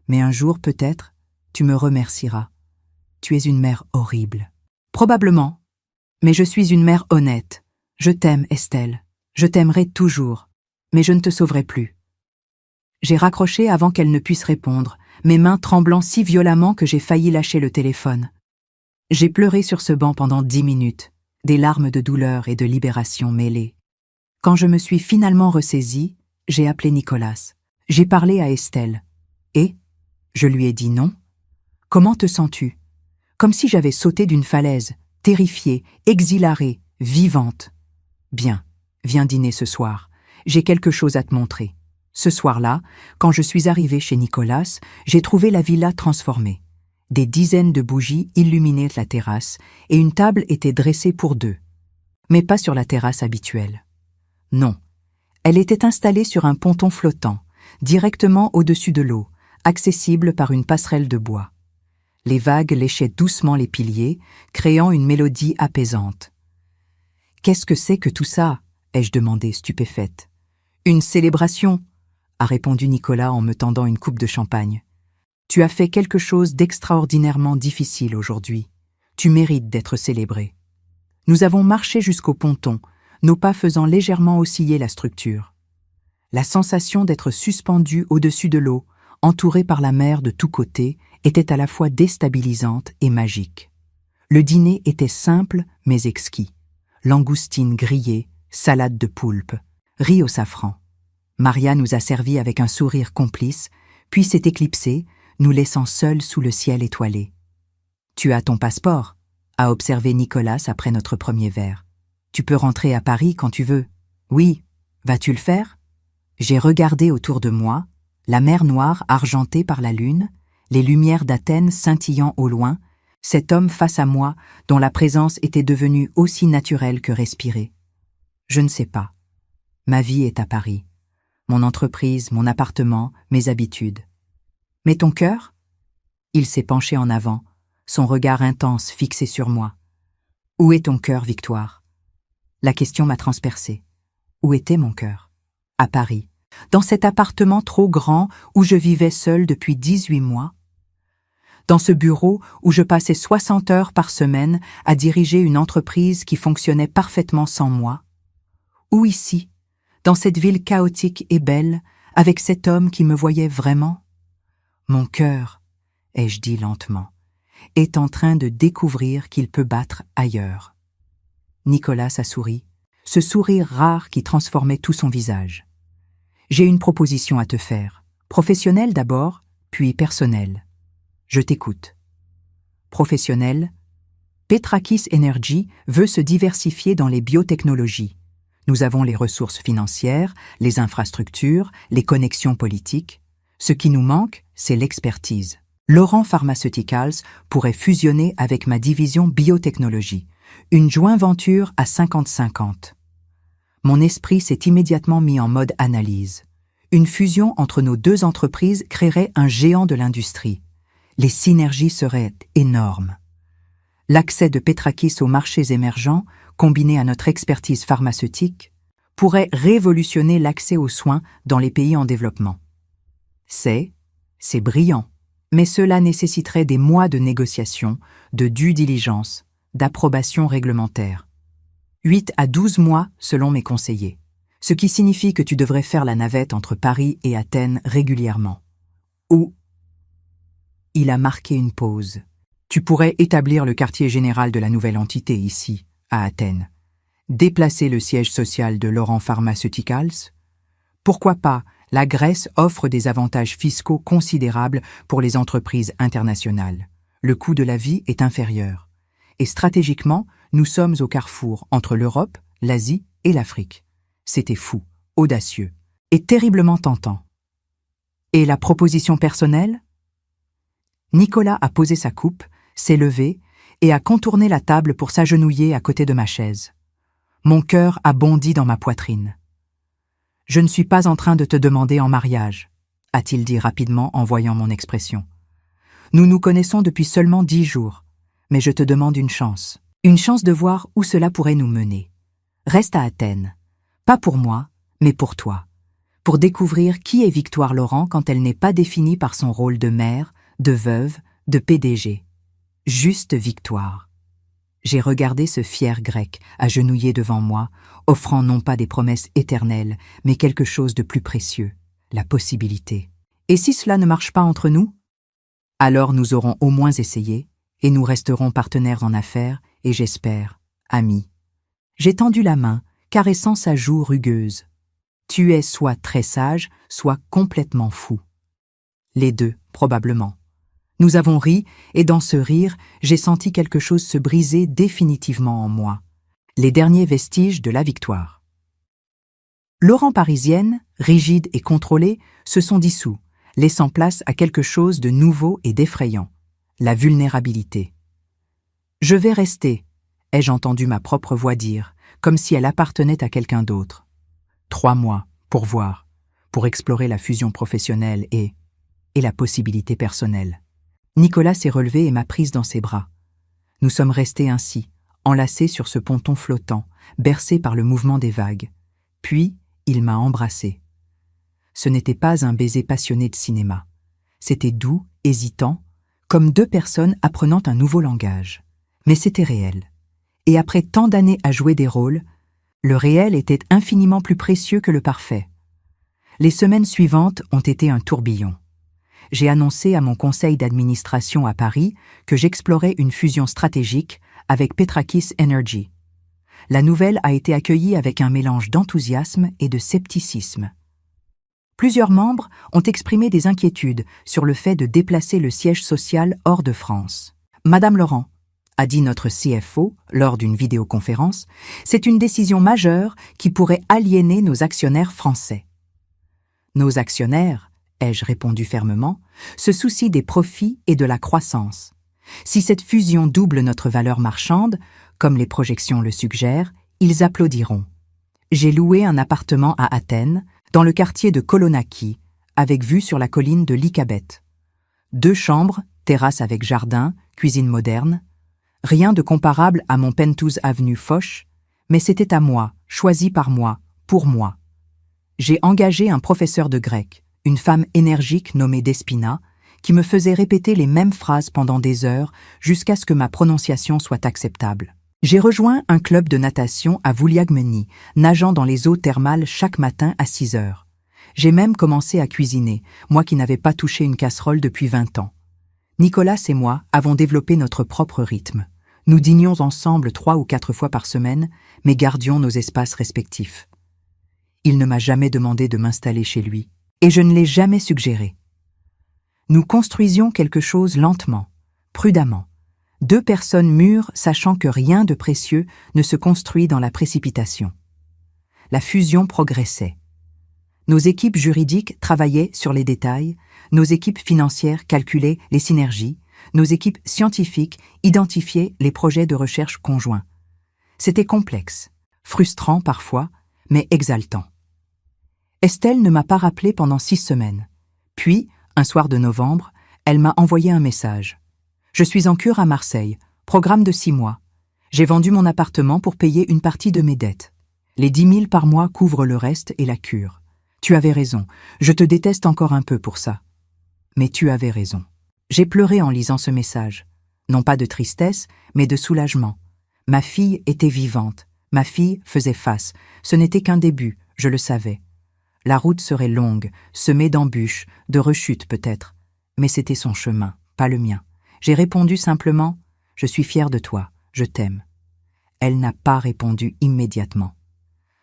Mais un jour, peut-être, tu me remercieras. Tu es une mère horrible. Probablement. Mais je suis une mère honnête. Je t'aime, Estelle. Je t'aimerai toujours. Mais je ne te sauverai plus. J'ai raccroché avant qu'elle ne puisse répondre, mes mains tremblant si violemment que j'ai failli lâcher le téléphone. J'ai pleuré sur ce banc pendant 10 minutes, des larmes de douleur et de libération mêlées. Quand je me suis finalement ressaisie, j'ai appelé Nicolas. J'ai parlé à Estelle. Et je lui ai dit non. Comment te sens-tu? Comme si j'avais sauté d'une falaise, terrifiée, exhilarée, vivante. Bien, viens dîner ce soir. J'ai quelque chose à te montrer. Ce soir-là, quand je suis arrivée chez Nicolas, j'ai trouvé la villa transformée. Des dizaines de bougies illuminaient la terrasse et une table était dressée pour deux. Mais pas sur la terrasse habituelle. Non, elle était installée sur un ponton flottant, directement au-dessus de l'eau, accessible par une passerelle de bois. Les vagues léchaient doucement les piliers, créant une mélodie apaisante. « Qu'est-ce que c'est que tout ça ?» ai-je demandé, stupéfaite. « Une célébration » a répondu Nicolas en me tendant une coupe de champagne. « Tu as fait quelque chose d'extraordinairement difficile aujourd'hui. Tu mérites d'être célébré. » Nous avons marché jusqu'au ponton, nos pas faisant légèrement osciller la structure. La sensation d'être suspendu au-dessus de l'eau, entouré par la mer de tous côtés, était à la fois déstabilisante et magique. Le dîner était simple mais exquis. Langoustines grillées, salade de poulpe, riz au safran. Maria nous a servi avec un sourire complice, puis s'est éclipsée, nous laissant seuls sous le ciel étoilé. « Tu as ton passeport ?» a observé Nicolas après notre premier verre. « Tu peux rentrer à Paris quand tu veux. »« Oui. Vas-tu le faire ?» J'ai regardé autour de moi, la mer Noire argentée par la lune, les lumières d'Athènes scintillant au loin, cet homme face à moi dont la présence était devenue aussi naturelle que respirée. Je ne sais pas. Ma vie est à Paris. Mon entreprise, mon appartement, mes habitudes. Mais ton cœur ? Il s'est penché en avant, son regard intense fixé sur moi. Où est ton cœur, Victoire ? La question m'a transpercée. Où était mon cœur ? À Paris, dans cet appartement trop grand où je vivais seule depuis 18 mois. Dans ce bureau où je passais 60 heures par semaine à diriger une entreprise qui fonctionnait parfaitement sans moi. Ou ici, dans cette ville chaotique et belle, avec cet homme qui me voyait vraiment. Mon cœur, ai-je dit lentement, est en train de découvrir qu'il peut battre ailleurs. Nicolas a souri, ce sourire rare qui transformait tout son visage. J'ai une proposition à te faire, professionnelle d'abord, puis personnelle. Je t'écoute. Professionnelle, Petrakis Energy veut se diversifier dans les biotechnologies. Nous avons les ressources financières, les infrastructures, les connexions politiques. Ce qui nous manque, c'est l'expertise. Laurent Pharmaceuticals pourrait fusionner avec ma division biotechnologie, une joint venture à 50-50. Mon esprit s'est immédiatement mis en mode analyse. Une fusion entre nos deux entreprises créerait un géant de l'industrie. Les synergies seraient énormes. L'accès de Petrakis aux marchés émergents, combiné à notre expertise pharmaceutique, pourrait révolutionner l'accès aux soins dans les pays en développement. C'est brillant, mais cela nécessiterait des mois de négociations, de due diligence, d'approbation réglementaire. 8 à 12 mois selon mes conseillers, ce qui signifie que tu devrais faire la navette entre Paris et Athènes régulièrement. Ou il a marqué une pause. Tu pourrais établir le quartier général de la nouvelle entité ici, à Athènes. Déplacer le siège social de Laurent Pharmaceuticals. Pourquoi pas, la Grèce offre des avantages fiscaux considérables pour les entreprises internationales. Le coût de la vie est inférieur. Et stratégiquement, nous sommes au carrefour entre l'Europe, l'Asie et l'Afrique. C'était fou, audacieux et terriblement tentant. Et la proposition personnelle? Nicolas a posé sa coupe, s'est levé et a contourné la table pour s'agenouiller à côté de ma chaise. Mon cœur a bondi dans ma poitrine. « Je ne suis pas en train de te demander en mariage », a-t-il dit rapidement en voyant mon expression. « Nous nous connaissons depuis seulement 10 jours, mais je te demande une chance de voir où cela pourrait nous mener. Reste à Athènes, pas pour moi, mais pour toi, pour découvrir qui est Victoire Laurent quand elle n'est pas définie par son rôle de mère, de veuve, de PDG. Juste Victoire. » J'ai regardé ce fier grec, agenouillé devant moi, offrant non pas des promesses éternelles, mais quelque chose de plus précieux, la possibilité. Et si cela ne marche pas entre nous? Alors nous aurons au moins essayé, et nous resterons partenaires en affaires, et j'espère, amis. J'ai tendu la main, caressant sa joue rugueuse. Tu es soit très sage, soit complètement fou. Les deux, probablement. Nous avons ri, et dans ce rire, j'ai senti quelque chose se briser définitivement en moi. Les derniers vestiges de la victoire. Laurent parisienne, rigide et contrôlée, se sont dissous, laissant place à quelque chose de nouveau et d'effrayant, la vulnérabilité. « Je vais rester », ai-je entendu ma propre voix dire, comme si elle appartenait à quelqu'un d'autre. 3 mois, pour voir, pour explorer la fusion professionnelle et la possibilité personnelle. Nicolas s'est relevé et m'a prise dans ses bras. Nous sommes restés ainsi, enlacés sur ce ponton flottant, bercés par le mouvement des vagues. Puis, il m'a embrassé. Ce n'était pas un baiser passionné de cinéma. C'était doux, hésitant, comme 2 personnes apprenant un nouveau langage. Mais c'était réel. Et après tant d'années à jouer des rôles, le réel était infiniment plus précieux que le parfait. Les semaines suivantes ont été un tourbillon. J'ai annoncé à mon conseil d'administration à Paris que j'explorais une fusion stratégique avec Petrakis Energy. La nouvelle a été accueillie avec un mélange d'enthousiasme et de scepticisme. Plusieurs membres ont exprimé des inquiétudes sur le fait de déplacer le siège social hors de France. « Madame Laurent », a dit notre CFO lors d'une vidéoconférence, « c'est une décision majeure qui pourrait aliéner nos actionnaires français. » Nos actionnaires, ai-je répondu fermement, se soucient des profits et de la croissance. Si cette fusion double notre valeur marchande, comme les projections le suggèrent, ils applaudiront. J'ai loué un appartement à Athènes, dans le quartier de Kolonaki, avec vue sur la colline de Lycabette. 2 chambres, terrasse avec jardin, cuisine moderne. Rien de comparable à mon penthouse avenue Foch, mais c'était à moi, choisi par moi, pour moi. J'ai engagé un professeur de grec, une femme énergique nommée Despina, qui me faisait répéter les mêmes phrases pendant des heures jusqu'à ce que ma prononciation soit acceptable. J'ai rejoint un club de natation à Vouliagmeni, nageant dans les eaux thermales chaque matin à 6 heures. J'ai même commencé à cuisiner, moi qui n'avais pas touché une casserole depuis 20 ans. Nicolas et moi avons développé notre propre rythme. Nous dînions ensemble 3 ou 4 fois par semaine, mais gardions nos espaces respectifs. Il ne m'a jamais demandé de m'installer chez lui, et je ne l'ai jamais suggéré. Nous construisions quelque chose lentement, prudemment. 2 personnes mûres sachant que rien de précieux ne se construit dans la précipitation. La fusion progressait. Nos équipes juridiques travaillaient sur les détails, nos équipes financières calculaient les synergies, nos équipes scientifiques identifiaient les projets de recherche conjoints. C'était complexe, frustrant parfois, mais exaltant. Estelle ne m'a pas rappelé pendant 6 semaines. Puis, un soir de novembre, elle m'a envoyé un message. « Je suis en cure à Marseille, programme de 6 mois. J'ai vendu mon appartement pour payer une partie de mes dettes. Les 10 000 par mois couvrent le reste et la cure. Tu avais raison, je te déteste encore un peu pour ça. Mais tu avais raison. » J'ai pleuré en lisant ce message. Non pas de tristesse, mais de soulagement. Ma fille était vivante. Ma fille faisait face. Ce n'était qu'un début, je le savais. La route serait longue, semée d'embûches, de rechutes peut-être. Mais c'était son chemin, pas le mien. J'ai répondu simplement « Je suis fière de toi, je t'aime ». Elle n'a pas répondu immédiatement.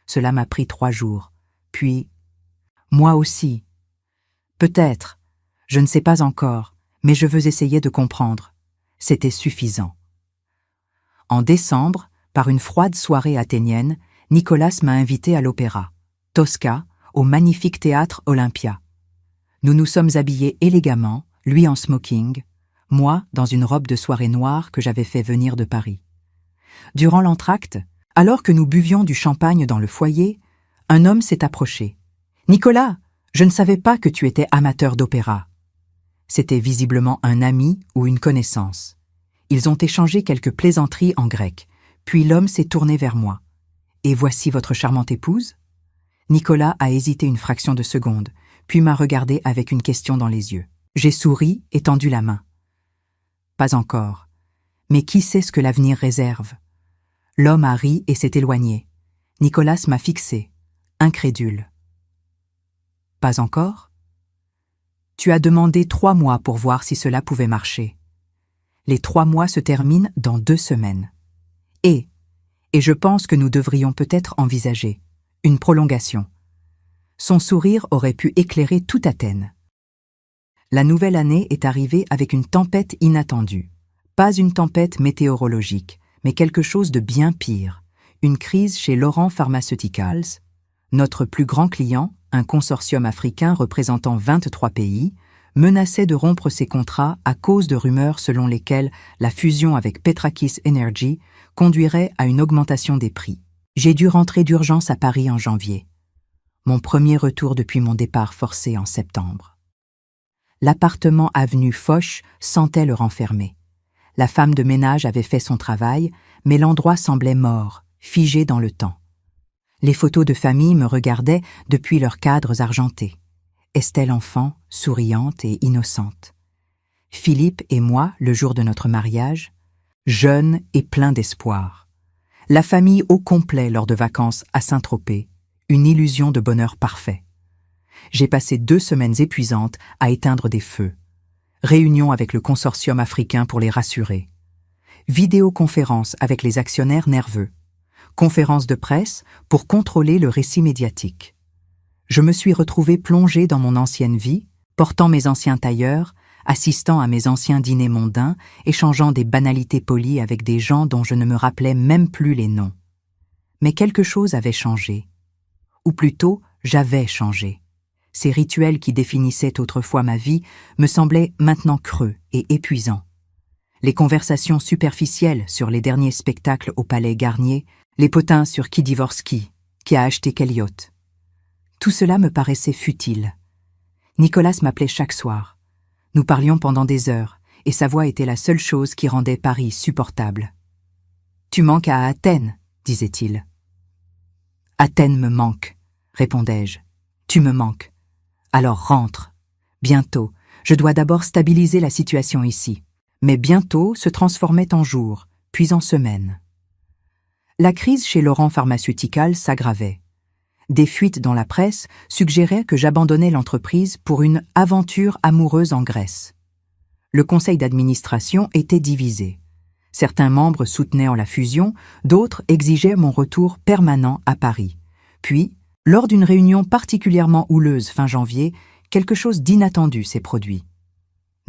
Cela m'a pris 3 jours. Puis, moi aussi. Peut-être, je ne sais pas encore, mais je veux essayer de comprendre. C'était suffisant. En décembre, par une froide soirée athénienne, Nicolas m'a invité à l'opéra, Tosca, au magnifique théâtre Olympia. Nous nous sommes habillés élégamment, lui en smoking, moi dans une robe de soirée noire que j'avais fait venir de Paris. Durant l'entracte, alors que nous buvions du champagne dans le foyer, un homme s'est approché. « Nicolas, je ne savais pas que tu étais amateur d'opéra. » C'était visiblement un ami ou une connaissance. Ils ont échangé quelques plaisanteries en grec, puis l'homme s'est tourné vers moi. « Et voici votre charmante épouse ?» Nicolas a hésité une fraction de seconde, puis m'a regardé avec une question dans les yeux. J'ai souri et tendu la main. Pas encore. Mais qui sait ce que l'avenir réserve? L'homme a ri et s'est éloigné. Nicolas m'a fixé, incrédule. Pas encore? Tu as demandé 3 mois pour voir si cela pouvait marcher. Les 3 mois se terminent dans 2 semaines. Et je pense que nous devrions peut-être envisager une prolongation. Son sourire aurait pu éclairer toute Athènes. La nouvelle année est arrivée avec une tempête inattendue. Pas une tempête météorologique, mais quelque chose de bien pire. Une crise chez Laurent Pharmaceuticals. Notre plus grand client, un consortium africain représentant 23 pays, menaçait de rompre ses contrats à cause de rumeurs selon lesquelles la fusion avec Petrakis Energy conduirait à une augmentation des prix. J'ai dû rentrer d'urgence à Paris en janvier. Mon premier retour depuis mon départ forcé en septembre. L'appartement avenue Foch sentait le renfermer. La femme de ménage avait fait son travail, mais l'endroit semblait mort, figé dans le temps. Les photos de famille me regardaient depuis leurs cadres argentés. Estelle enfant, souriante et innocente. Philippe et moi, le jour de notre mariage, jeunes et pleins d'espoir. La famille au complet lors de vacances à Saint-Tropez, une illusion de bonheur parfait. J'ai passé 2 semaines épuisantes à éteindre des feux. Réunion avec le consortium africain pour les rassurer. Vidéoconférence avec les actionnaires nerveux. Conférence de presse pour contrôler le récit médiatique. Je me suis retrouvé plongé dans mon ancienne vie, portant mes anciens tailleurs, assistant à mes anciens dîners mondains, échangeant des banalités polies avec des gens dont je ne me rappelais même plus les noms. Mais quelque chose avait changé. Ou plutôt, j'avais changé. Ces rituels qui définissaient autrefois ma vie me semblaient maintenant creux et épuisants. Les conversations superficielles sur les derniers spectacles au Palais Garnier, les potins sur qui divorce qui a acheté quel yacht. Tout cela me paraissait futile. Nicolas m'appelait chaque soir. Nous parlions pendant des heures, et sa voix était la seule chose qui rendait Paris supportable. « Tu manques à Athènes, » disait-il. « Athènes me manque, » répondais-je. « Tu me manques. Alors rentre. Bientôt, je dois d'abord stabiliser la situation ici. » Mais bientôt se transformait en jours, puis en semaines. La crise chez Laurent Pharmaceuticals s'aggravait. Des fuites dans la presse suggéraient que j'abandonnais l'entreprise pour une aventure amoureuse en Grèce. Le conseil d'administration était divisé. Certains membres soutenaient en la fusion, d'autres exigeaient mon retour permanent à Paris. Puis, lors d'une réunion particulièrement houleuse fin janvier, quelque chose d'inattendu s'est produit.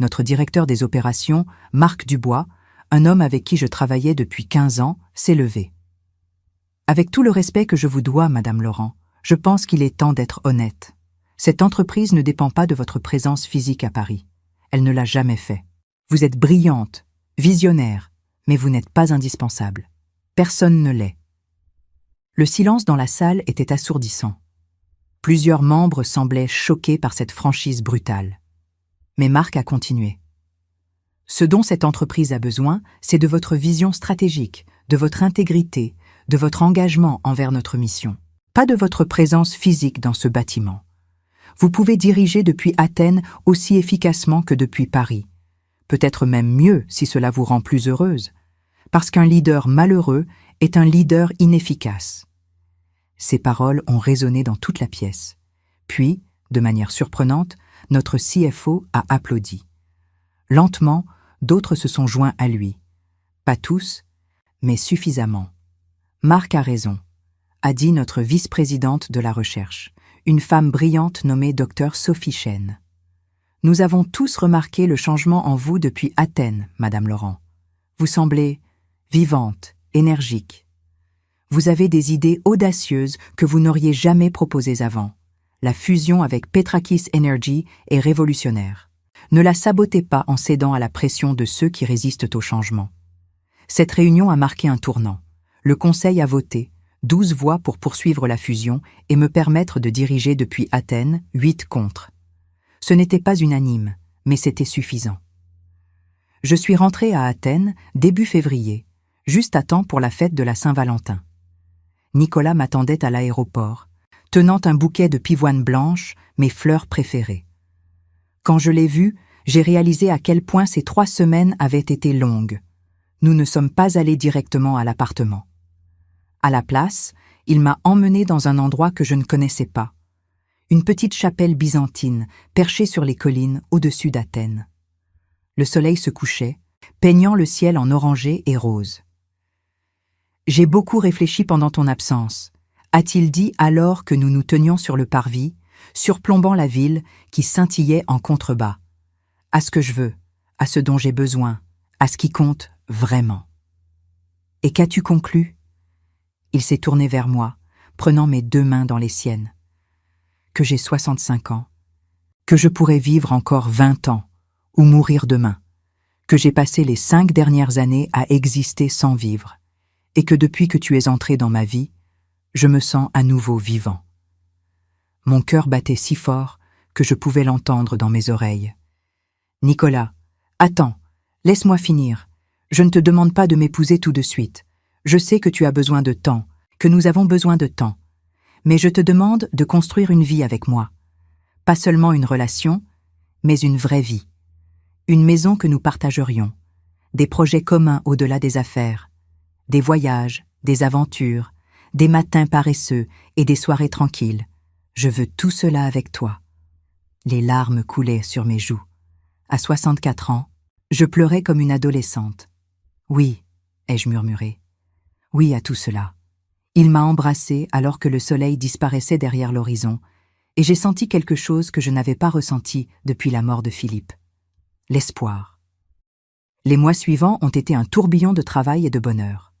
Notre directeur des opérations, Marc Dubois, un homme avec qui je travaillais depuis 15 ans, s'est levé. « Avec tout le respect que je vous dois, Madame Laurent, je pense qu'il est temps d'être honnête. Cette entreprise ne dépend pas de votre présence physique à Paris. Elle ne l'a jamais fait. Vous êtes brillante, visionnaire, mais vous n'êtes pas indispensable. Personne ne l'est. » Le silence dans la salle était assourdissant. Plusieurs membres semblaient choqués par cette franchise brutale. Mais Marc a continué. « Ce dont cette entreprise a besoin, c'est de votre vision stratégique, de votre intégrité, de votre engagement envers notre mission. Pas de votre présence physique dans ce bâtiment. Vous pouvez diriger depuis Athènes aussi efficacement que depuis Paris. Peut-être même mieux si cela vous rend plus heureuse. Parce qu'un leader malheureux est un leader inefficace. » Ces paroles ont résonné dans toute la pièce. Puis, de manière surprenante, notre CFO a applaudi. Lentement, d'autres se sont joints à lui. Pas tous, mais suffisamment. Marc a raison, a dit notre vice-présidente de la recherche, une femme brillante nommée Dr Sophie Chen. Nous avons tous remarqué le changement en vous depuis Athènes, Madame Laurent. Vous semblez vivante, énergique. Vous avez des idées audacieuses que vous n'auriez jamais proposées avant. la fusion avec Petrakis Energy est révolutionnaire. Ne la sabotez pas en cédant à la pression de ceux qui résistent au changement. Cette réunion a marqué un tournant. Le Conseil a voté, 12 voix pour poursuivre la fusion et me permettre de diriger depuis Athènes, 8 contre. Ce n'était pas unanime, mais c'était suffisant. Je suis rentré à Athènes début février, juste à temps pour la fête de la Saint-Valentin. Nicolas m'attendait à l'aéroport, tenant un bouquet de pivoine blanche, mes fleurs préférées. Quand je l'ai vu, j'ai réalisé à quel point ces 3 semaines avaient été longues. Nous ne sommes pas allés directement à l'appartement. À la place, il m'a emmené dans un endroit que je ne connaissais pas. Une petite chapelle byzantine, perchée sur les collines au-dessus d'Athènes. Le soleil se couchait, peignant le ciel en orangé et rose. « J'ai beaucoup réfléchi pendant ton absence », a-t-il dit alors que nous nous tenions sur le parvis, surplombant la ville qui scintillait en contrebas. « À ce que je veux, à ce dont j'ai besoin, à ce qui compte vraiment. »« Et qu'as-tu conclu ?» Il s'est tourné vers moi, prenant mes 2 mains dans les siennes. « Que j'ai 65 ans, que je pourrais vivre encore 20 ans, ou mourir demain, que j'ai passé les 5 dernières années à exister sans vivre, et que depuis que tu es entré dans ma vie, je me sens à nouveau vivant. » Mon cœur battait si fort que je pouvais l'entendre dans mes oreilles. « Nicolas, attends, laisse-moi finir. Je ne te demande pas de m'épouser tout de suite. Je sais que tu as besoin de temps, que nous avons besoin de temps. Mais je te demande de construire une vie avec moi. Pas seulement une relation, mais une vraie vie. Une maison que nous partagerions. Des projets communs au-delà des affaires. Des voyages, des aventures, des matins paresseux et des soirées tranquilles. Je veux tout cela avec toi. » Les larmes coulaient sur mes joues. À 64 ans, je pleurais comme une adolescente. « Oui, » ai-je murmuré. « Oui à tout cela. » Il m'a embrassée alors que le soleil disparaissait derrière l'horizon, et j'ai senti quelque chose que je n'avais pas ressenti depuis la mort de Philippe. L'espoir. Les mois suivants ont été un tourbillon de travail et de bonheur.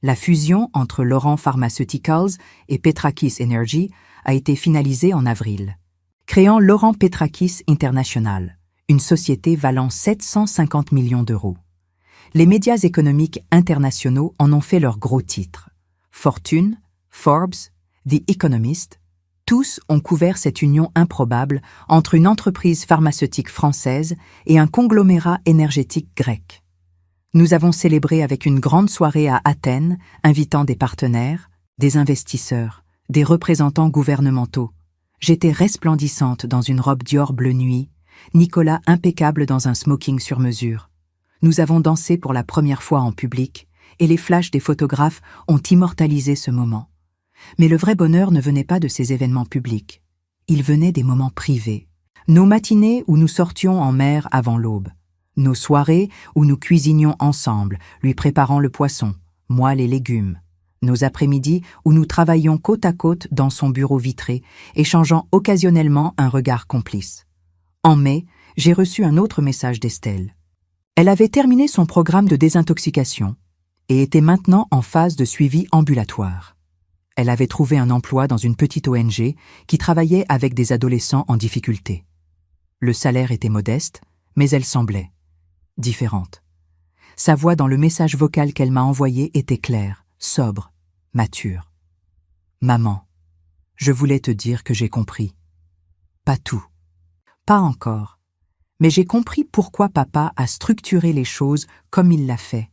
La fusion entre Laurent Pharmaceuticals et Petrakis Energy a été finalisée en avril, créant Laurent Petrakis International, une société valant 750 millions d'euros. Les médias économiques internationaux en ont fait leurs gros titres. Fortune, Forbes, The Economist, tous ont couvert cette union improbable entre une entreprise pharmaceutique française et un conglomérat énergétique grec. Nous avons célébré avec une grande soirée à Athènes, invitant des partenaires, des investisseurs, des représentants gouvernementaux. J'étais resplendissante dans une robe Dior bleu nuit, Nicolas impeccable dans un smoking sur mesure. Nous avons dansé pour la première fois en public, et les flashs des photographes ont immortalisé ce moment. Mais le vrai bonheur ne venait pas de ces événements publics. Il venait des moments privés. Nos matinées où nous sortions en mer avant l'aube. Nos soirées où nous cuisinions ensemble, lui préparant le poisson, moi les légumes. Nos après-midi où nous travaillions côte à côte dans son bureau vitré, échangeant occasionnellement un regard complice. En mai, j'ai reçu un autre message d'Estelle. Elle avait terminé son programme de désintoxication et était maintenant en phase de suivi ambulatoire. Elle avait trouvé un emploi dans une petite ONG qui travaillait avec des adolescents en difficulté. Le salaire était modeste, mais elle semblait différente. Sa voix dans le message vocal qu'elle m'a envoyé était claire, sobre, mature. « Maman, je voulais te dire que j'ai compris. Pas tout. Pas encore. Mais j'ai compris pourquoi papa a structuré les choses comme il l'a fait.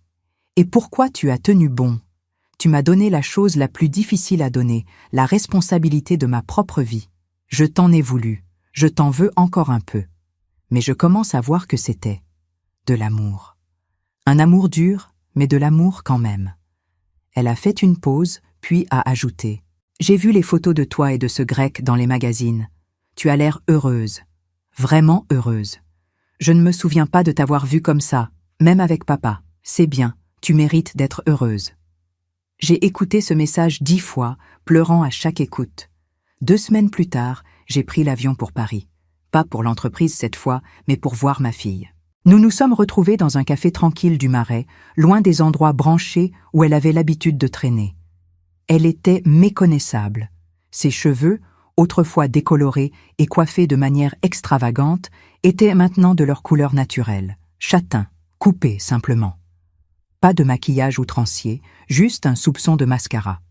Et pourquoi tu as tenu bon. Tu m'as donné la chose la plus difficile à donner, la responsabilité de ma propre vie. Je t'en ai voulu, je t'en veux encore un peu. Mais je commence à voir que c'était de l'amour. Un amour dur, mais de l'amour quand même. » Elle a fait une pause, puis a ajouté. « J'ai vu les photos de toi et de ce grec dans les magazines. Tu as l'air heureuse, vraiment heureuse. Je ne me souviens pas de t'avoir vue comme ça, même avec papa. C'est bien, tu mérites d'être heureuse. » J'ai écouté ce message 10 fois, pleurant à chaque écoute. 2 semaines plus tard, j'ai pris l'avion pour Paris. Pas pour l'entreprise cette fois, mais pour voir ma fille. Nous nous sommes retrouvés dans un café tranquille du Marais, loin des endroits branchés où elle avait l'habitude de traîner. Elle était méconnaissable. Ses cheveux, autrefois décolorées et coiffées de manière extravagante, étaient maintenant de leur couleur naturelle, châtain, coupé simplement. Pas de maquillage outrancier, juste un soupçon de mascara.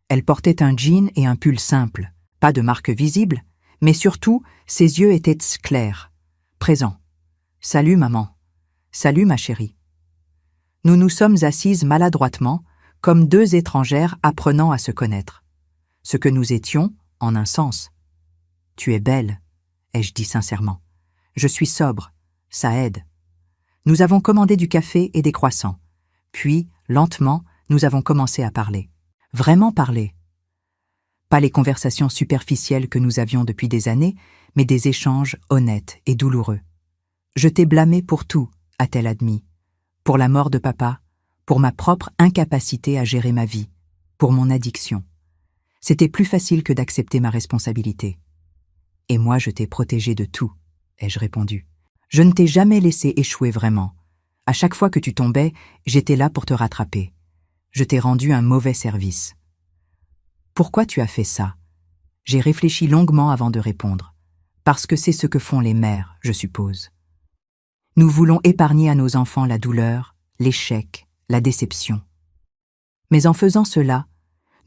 Elle portait un jean et un pull simple, pas de marque visible, mais surtout, ses yeux étaient clairs, présents. « Salut maman. Salut ma chérie. » Nous nous sommes assises maladroitement, comme deux étrangères apprenant à se connaître. Ce que nous étions, en un sens. « Tu es belle, » ai-je dit sincèrement. « Je suis sobre, ça aide. » Nous avons commandé du café et des croissants. Puis, lentement, nous avons commencé à parler. Vraiment parler. Pas les conversations superficielles que nous avions depuis des années, mais des échanges honnêtes et douloureux. « Je t'ai blâmé pour tout, » a-t-elle admis. Pour la mort de papa, pour ma propre incapacité à gérer ma vie, pour mon addiction. C'était plus facile que d'accepter ma responsabilité. « Et moi, je t'ai protégé de tout, » ai-je répondu. « Je ne t'ai jamais laissé échouer vraiment. À chaque fois que tu tombais, j'étais là pour te rattraper. Je t'ai rendu un mauvais service. » Pourquoi tu as fait ça? J'ai réfléchi longuement avant de répondre. Parce que c'est ce que font les mères, je suppose. Nous voulons épargner à nos enfants la douleur, l'échec, la déception. Mais en faisant cela,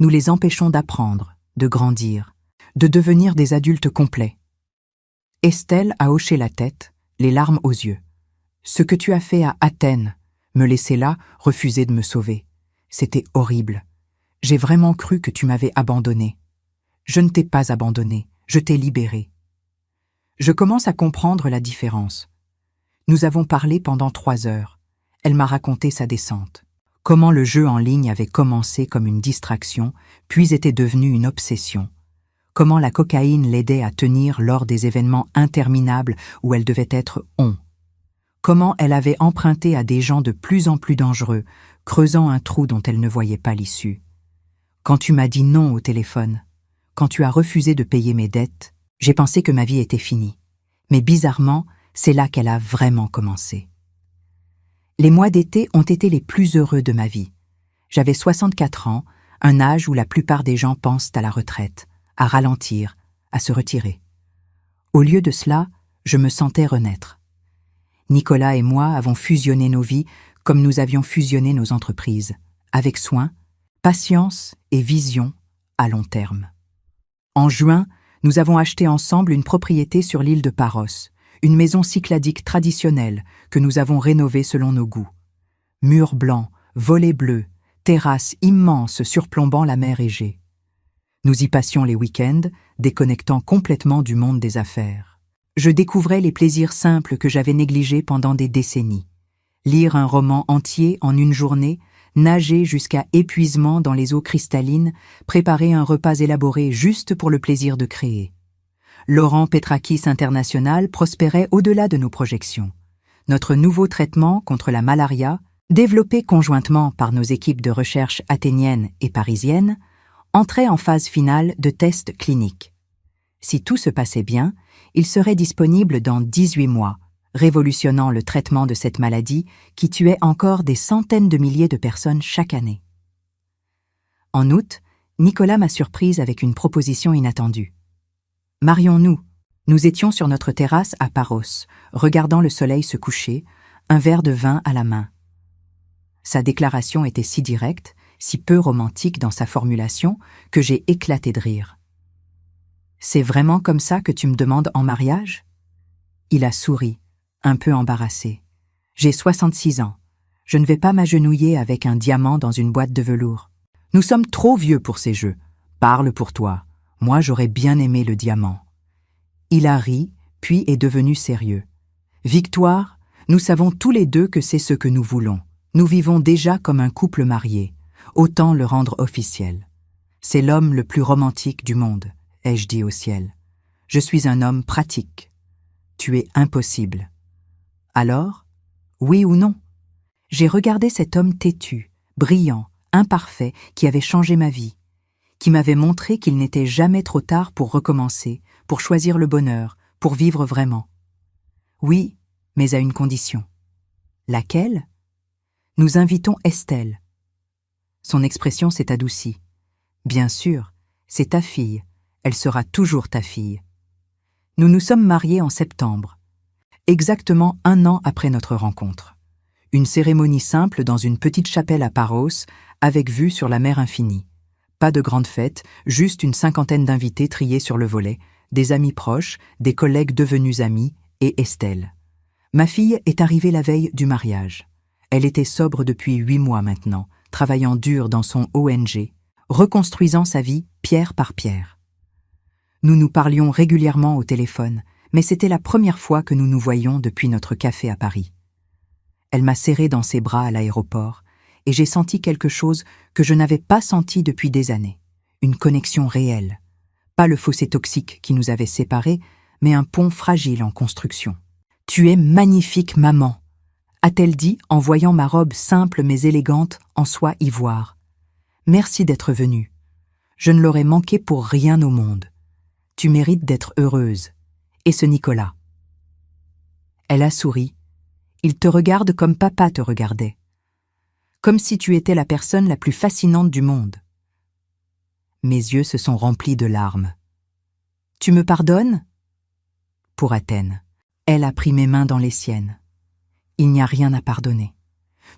nous les empêchons d'apprendre, de grandir, de devenir des adultes complets. Estelle a hoché la tête, les larmes aux yeux. Ce que tu as fait à Athènes, me laisser là, refuser de me sauver. C'était horrible. J'ai vraiment cru que tu m'avais abandonné. Je ne t'ai pas abandonné, je t'ai libéré. Je commence à comprendre la différence. Nous avons parlé pendant 3 heures. Elle m'a raconté sa descente. Comment le jeu en ligne avait commencé comme une distraction, puis était devenu une obsession. Comment la cocaïne l'aidait à tenir lors des événements interminables où elle devait être on. Comment elle avait emprunté à des gens de plus en plus dangereux, creusant un trou dont elle ne voyait pas l'issue. Quand tu m'as dit non au téléphone, quand tu as refusé de payer mes dettes, j'ai pensé que ma vie était finie. Mais bizarrement, c'est là qu'elle a vraiment commencé. Les mois d'été ont été les plus heureux de ma vie. J'avais 64 ans, un âge où la plupart des gens pensent à la retraite, à ralentir, à se retirer. Au lieu de cela, je me sentais renaître. Nicolas et moi avons fusionné nos vies comme nous avions fusionné nos entreprises, avec soin, patience et vision à long terme. En juin, nous avons acheté ensemble une propriété sur l'île de Paros, une maison cycladique traditionnelle que nous avons rénovée selon nos goûts. Murs blancs, volets bleus, terrasse immense surplombant la mer Égée. Nous y passions les week-ends, déconnectant complètement du monde des affaires. Je découvrais les plaisirs simples que j'avais négligés pendant des décennies. Lire un roman entier en une journée, nager jusqu'à épuisement dans les eaux cristallines, préparer un repas élaboré juste pour le plaisir de créer. Laurent Petrakis International prospérait au-delà de nos projections. Notre nouveau traitement contre la malaria, développé conjointement par nos équipes de recherche athéniennes et parisiennes, entrait en phase finale de tests cliniques. Si tout se passait bien, il serait disponible dans 18 mois, révolutionnant le traitement de cette maladie qui tuait encore des centaines de milliers de personnes chaque année. En août, Nicolas m'a surprise avec une proposition inattendue. « Marions-nous » Nous étions sur notre terrasse à Paros, regardant le soleil se coucher, un verre de vin à la main. Sa déclaration était si directe, si peu romantique dans sa formulation, que j'ai éclaté de rire. « C'est vraiment comme ça que tu me demandes en mariage ?» Il a souri, un peu embarrassé. « J'ai 66 ans. Je ne vais pas m'agenouiller avec un diamant dans une boîte de velours. Nous sommes trop vieux pour ces jeux. Parle pour toi. Moi, j'aurais bien aimé le diamant. » Il a ri, puis est devenu sérieux. « Victoire, nous savons tous les deux que c'est ce que nous voulons. Nous vivons déjà comme un couple marié. Autant le rendre officiel. C'est l'homme le plus romantique du monde, ai-je dit au ciel. Je suis un homme pratique. Tu es impossible. Alors, oui ou non? J'ai regardé cet homme têtu, brillant, imparfait, qui avait changé ma vie, qui m'avait montré qu'il n'était jamais trop tard pour recommencer, pour choisir le bonheur, pour vivre vraiment. Oui, mais à une condition. Laquelle? Nous invitons Estelle. Son expression s'est adoucie. Bien sûr, c'est ta fille. elle sera toujours ta fille. Nous nous sommes mariés en septembre, exactement 1 an après notre rencontre. Une cérémonie simple dans une petite chapelle à Paros, avec vue sur la mer infinie. Pas de grande fête, juste une 50aine d'invités triés sur le volet, des amis proches, des collègues devenus amis, et Estelle. Ma fille est arrivée la veille du mariage. Elle était sobre depuis 8 mois maintenant, travaillant dur dans son ONG, reconstruisant sa vie pierre par pierre. Nous nous parlions régulièrement au téléphone, mais c'était la première fois que nous nous voyions depuis notre café à Paris. Elle m'a serré dans ses bras à l'aéroport, et j'ai senti quelque chose que je n'avais pas senti depuis des années. Une connexion réelle. Pas le fossé toxique qui nous avait séparés, mais un pont fragile en construction. « Tu es magnifique, maman », a-t-elle dit en voyant ma robe simple mais élégante en soie ivoire. « Merci d'être venue. Je ne l'aurais manqué pour rien au monde. Tu mérites d'être heureuse. Et ce Nicolas. » Elle a souri. Il te regarde comme papa te regardait. Comme si tu étais la personne la plus fascinante du monde. Mes yeux se sont remplis de larmes. « Tu me pardonnes ?» Pour Athènes. Elle a pris mes mains dans les siennes. « Il n'y a rien à pardonner.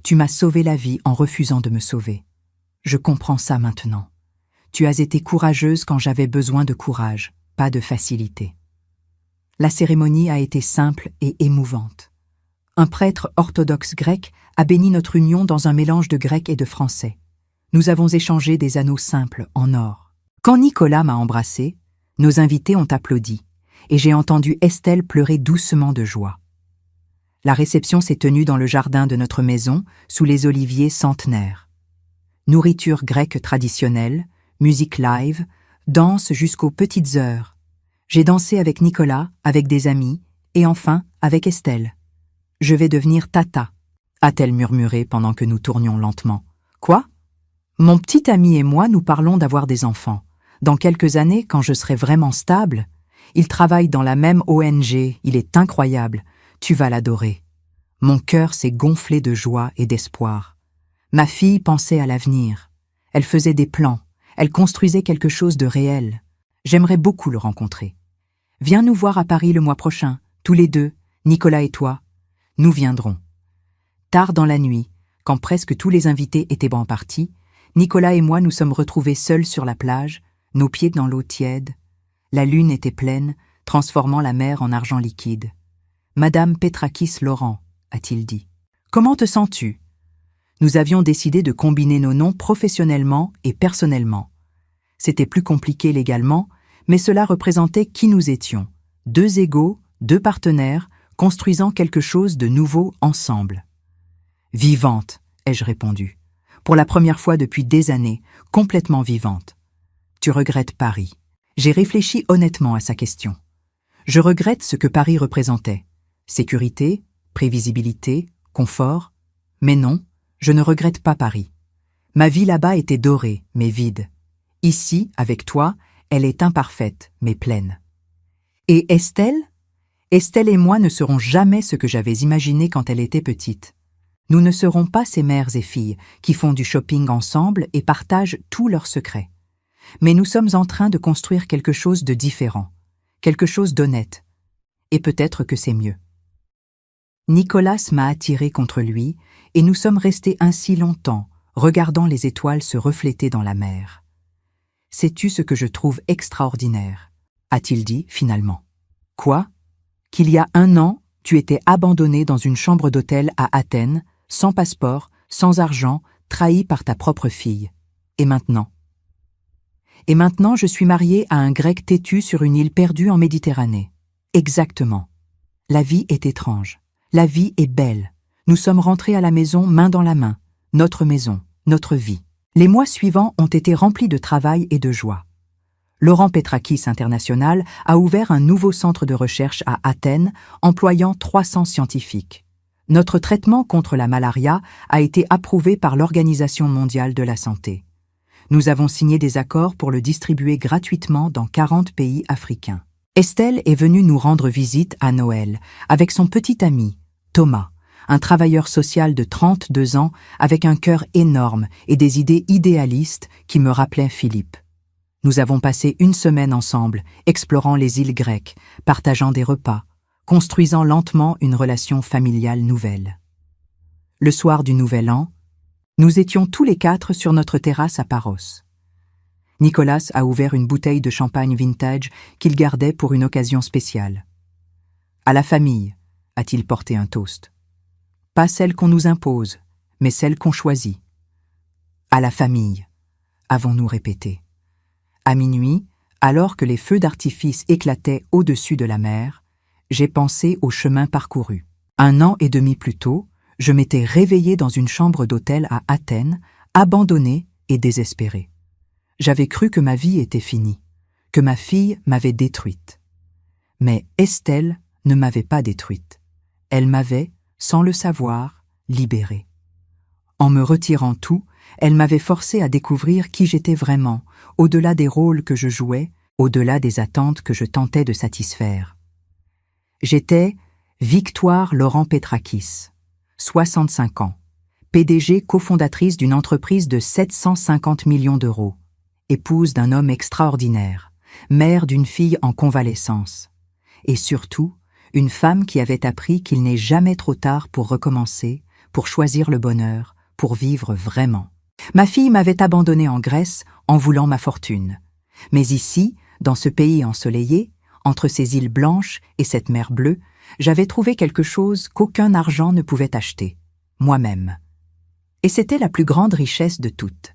Tu m'as sauvé la vie en refusant de me sauver. Je comprends ça maintenant. Tu as été courageuse quand j'avais besoin de courage, pas de facilité. » La cérémonie a été simple et émouvante. Un prêtre orthodoxe grec a béni notre union dans un mélange de grec et de français. Nous avons échangé des anneaux simples en or. Quand Nicolas m'a embrassée, nos invités ont applaudi, et j'ai entendu Estelle pleurer doucement de joie. La réception s'est tenue dans le jardin de notre maison, sous les oliviers centenaires. Nourriture grecque traditionnelle, musique live, danse jusqu'aux petites heures. J'ai dansé avec Nicolas, avec des amis, et enfin avec Estelle. « Je vais devenir tata », a-t-elle murmuré pendant que nous tournions lentement. « Quoi ? Mon petit ami et moi nous parlons d'avoir des enfants. Dans quelques années, quand je serai vraiment stable, il travaille dans la même ONG, il est incroyable, tu vas l'adorer. » Mon cœur s'est gonflé de joie et d'espoir. Ma fille pensait à l'avenir. Elle faisait des plans, elle construisait quelque chose de réel. J'aimerais beaucoup le rencontrer. Viens nous voir à Paris le mois prochain, tous les deux, Nicolas et toi. Nous viendrons. Tard dans la nuit, quand presque tous les invités étaient en partie, Nicolas et moi nous sommes retrouvés seuls sur la plage, nos pieds dans l'eau tiède. La lune était pleine, transformant la mer en argent liquide. « Madame Petrakis Laurent », a-t-il dit. « Comment te sens-tu » Nous avions décidé de combiner nos noms professionnellement et personnellement. C'était plus compliqué légalement, mais cela représentait qui nous étions. 2 égaux, 2 partenaires, construisant quelque chose de nouveau ensemble. « Vivante », ai-je répondu. Pour la première fois depuis des années, complètement vivante. « Tu regrettes Paris ?» J'ai réfléchi honnêtement à sa question. Je regrette ce que Paris représentait. Sécurité, prévisibilité, confort. Mais non, je ne regrette pas Paris. Ma vie là-bas était dorée, mais vide. Ici, avec toi, elle est imparfaite, mais pleine. Et Estelle ? Estelle et moi ne serons jamais ce que j'avais imaginé quand elle était petite. Nous ne serons pas ces mères et filles qui font du shopping ensemble et partagent tous leurs secrets. Mais nous sommes en train de construire quelque chose de différent, quelque chose d'honnête. Et peut-être que c'est mieux. Nicolas m'a attiré contre lui et nous sommes restés ainsi longtemps, regardant les étoiles se refléter dans la mer. « Sais-tu ce que je trouve extraordinaire ?» a-t-il dit finalement. « Quoi ? Qu'il y a 1 an, tu étais abandonné dans une chambre d'hôtel à Athènes, sans passeport, sans argent, trahi par ta propre fille. Et maintenant ? Et maintenant, je suis mariée à un Grec têtu sur une île perdue en Méditerranée. Exactement. La vie est étrange. La vie est belle. Nous sommes rentrés à la maison main dans la main. Notre maison, notre vie. Les mois suivants ont été remplis de travail et de joie. Laurent Petrakis International a ouvert un nouveau centre de recherche à Athènes, employant 300 scientifiques. Notre traitement contre la malaria a été approuvé par l'Organisation mondiale de la santé. Nous avons signé des accords pour le distribuer gratuitement dans 40 pays africains. Estelle est venue nous rendre visite à Noël avec son petit ami, Thomas, un travailleur social de 32 ans avec un cœur énorme et des idées idéalistes qui me rappelaient Philippe. Nous avons passé une semaine ensemble, explorant les îles grecques, partageant des repas, construisant lentement une relation familiale nouvelle. Le soir du Nouvel An, nous étions tous les 4 sur notre terrasse à Paros. Nicolas a ouvert une bouteille de champagne vintage qu'il gardait pour une occasion spéciale. À la famille, a-t-il porté un toast. Pas celle qu'on nous impose, mais celle qu'on choisit. À la famille, avons-nous répété. À minuit, alors que les feux d'artifice éclataient au-dessus de la mer, j'ai pensé au chemin parcouru. 1 an et demi plus tôt, je m'étais réveillé dans une chambre d'hôtel à Athènes, abandonné et désespéré. J'avais cru que ma vie était finie, que ma fille m'avait détruite. Mais Estelle ne m'avait pas détruite. Elle m'avait, sans le savoir, libérée. En me retirant tout, elle m'avait forcé à découvrir qui j'étais vraiment, au-delà des rôles que je jouais, au-delà des attentes que je tentais de satisfaire. J'étais Victoire Laurent Petrakis, 65 ans, PDG cofondatrice d'une entreprise de 750 millions d'euros, épouse d'un homme extraordinaire, mère d'une fille en convalescence, et surtout, une femme qui avait appris qu'il n'est jamais trop tard pour recommencer, pour choisir le bonheur, pour vivre vraiment. Ma fille m'avait abandonnée en Grèce en voulant ma fortune. Mais ici, dans ce pays ensoleillé, entre ces îles blanches et cette mer bleue, j'avais trouvé quelque chose qu'aucun argent ne pouvait acheter, moi-même. Et c'était la plus grande richesse de toutes.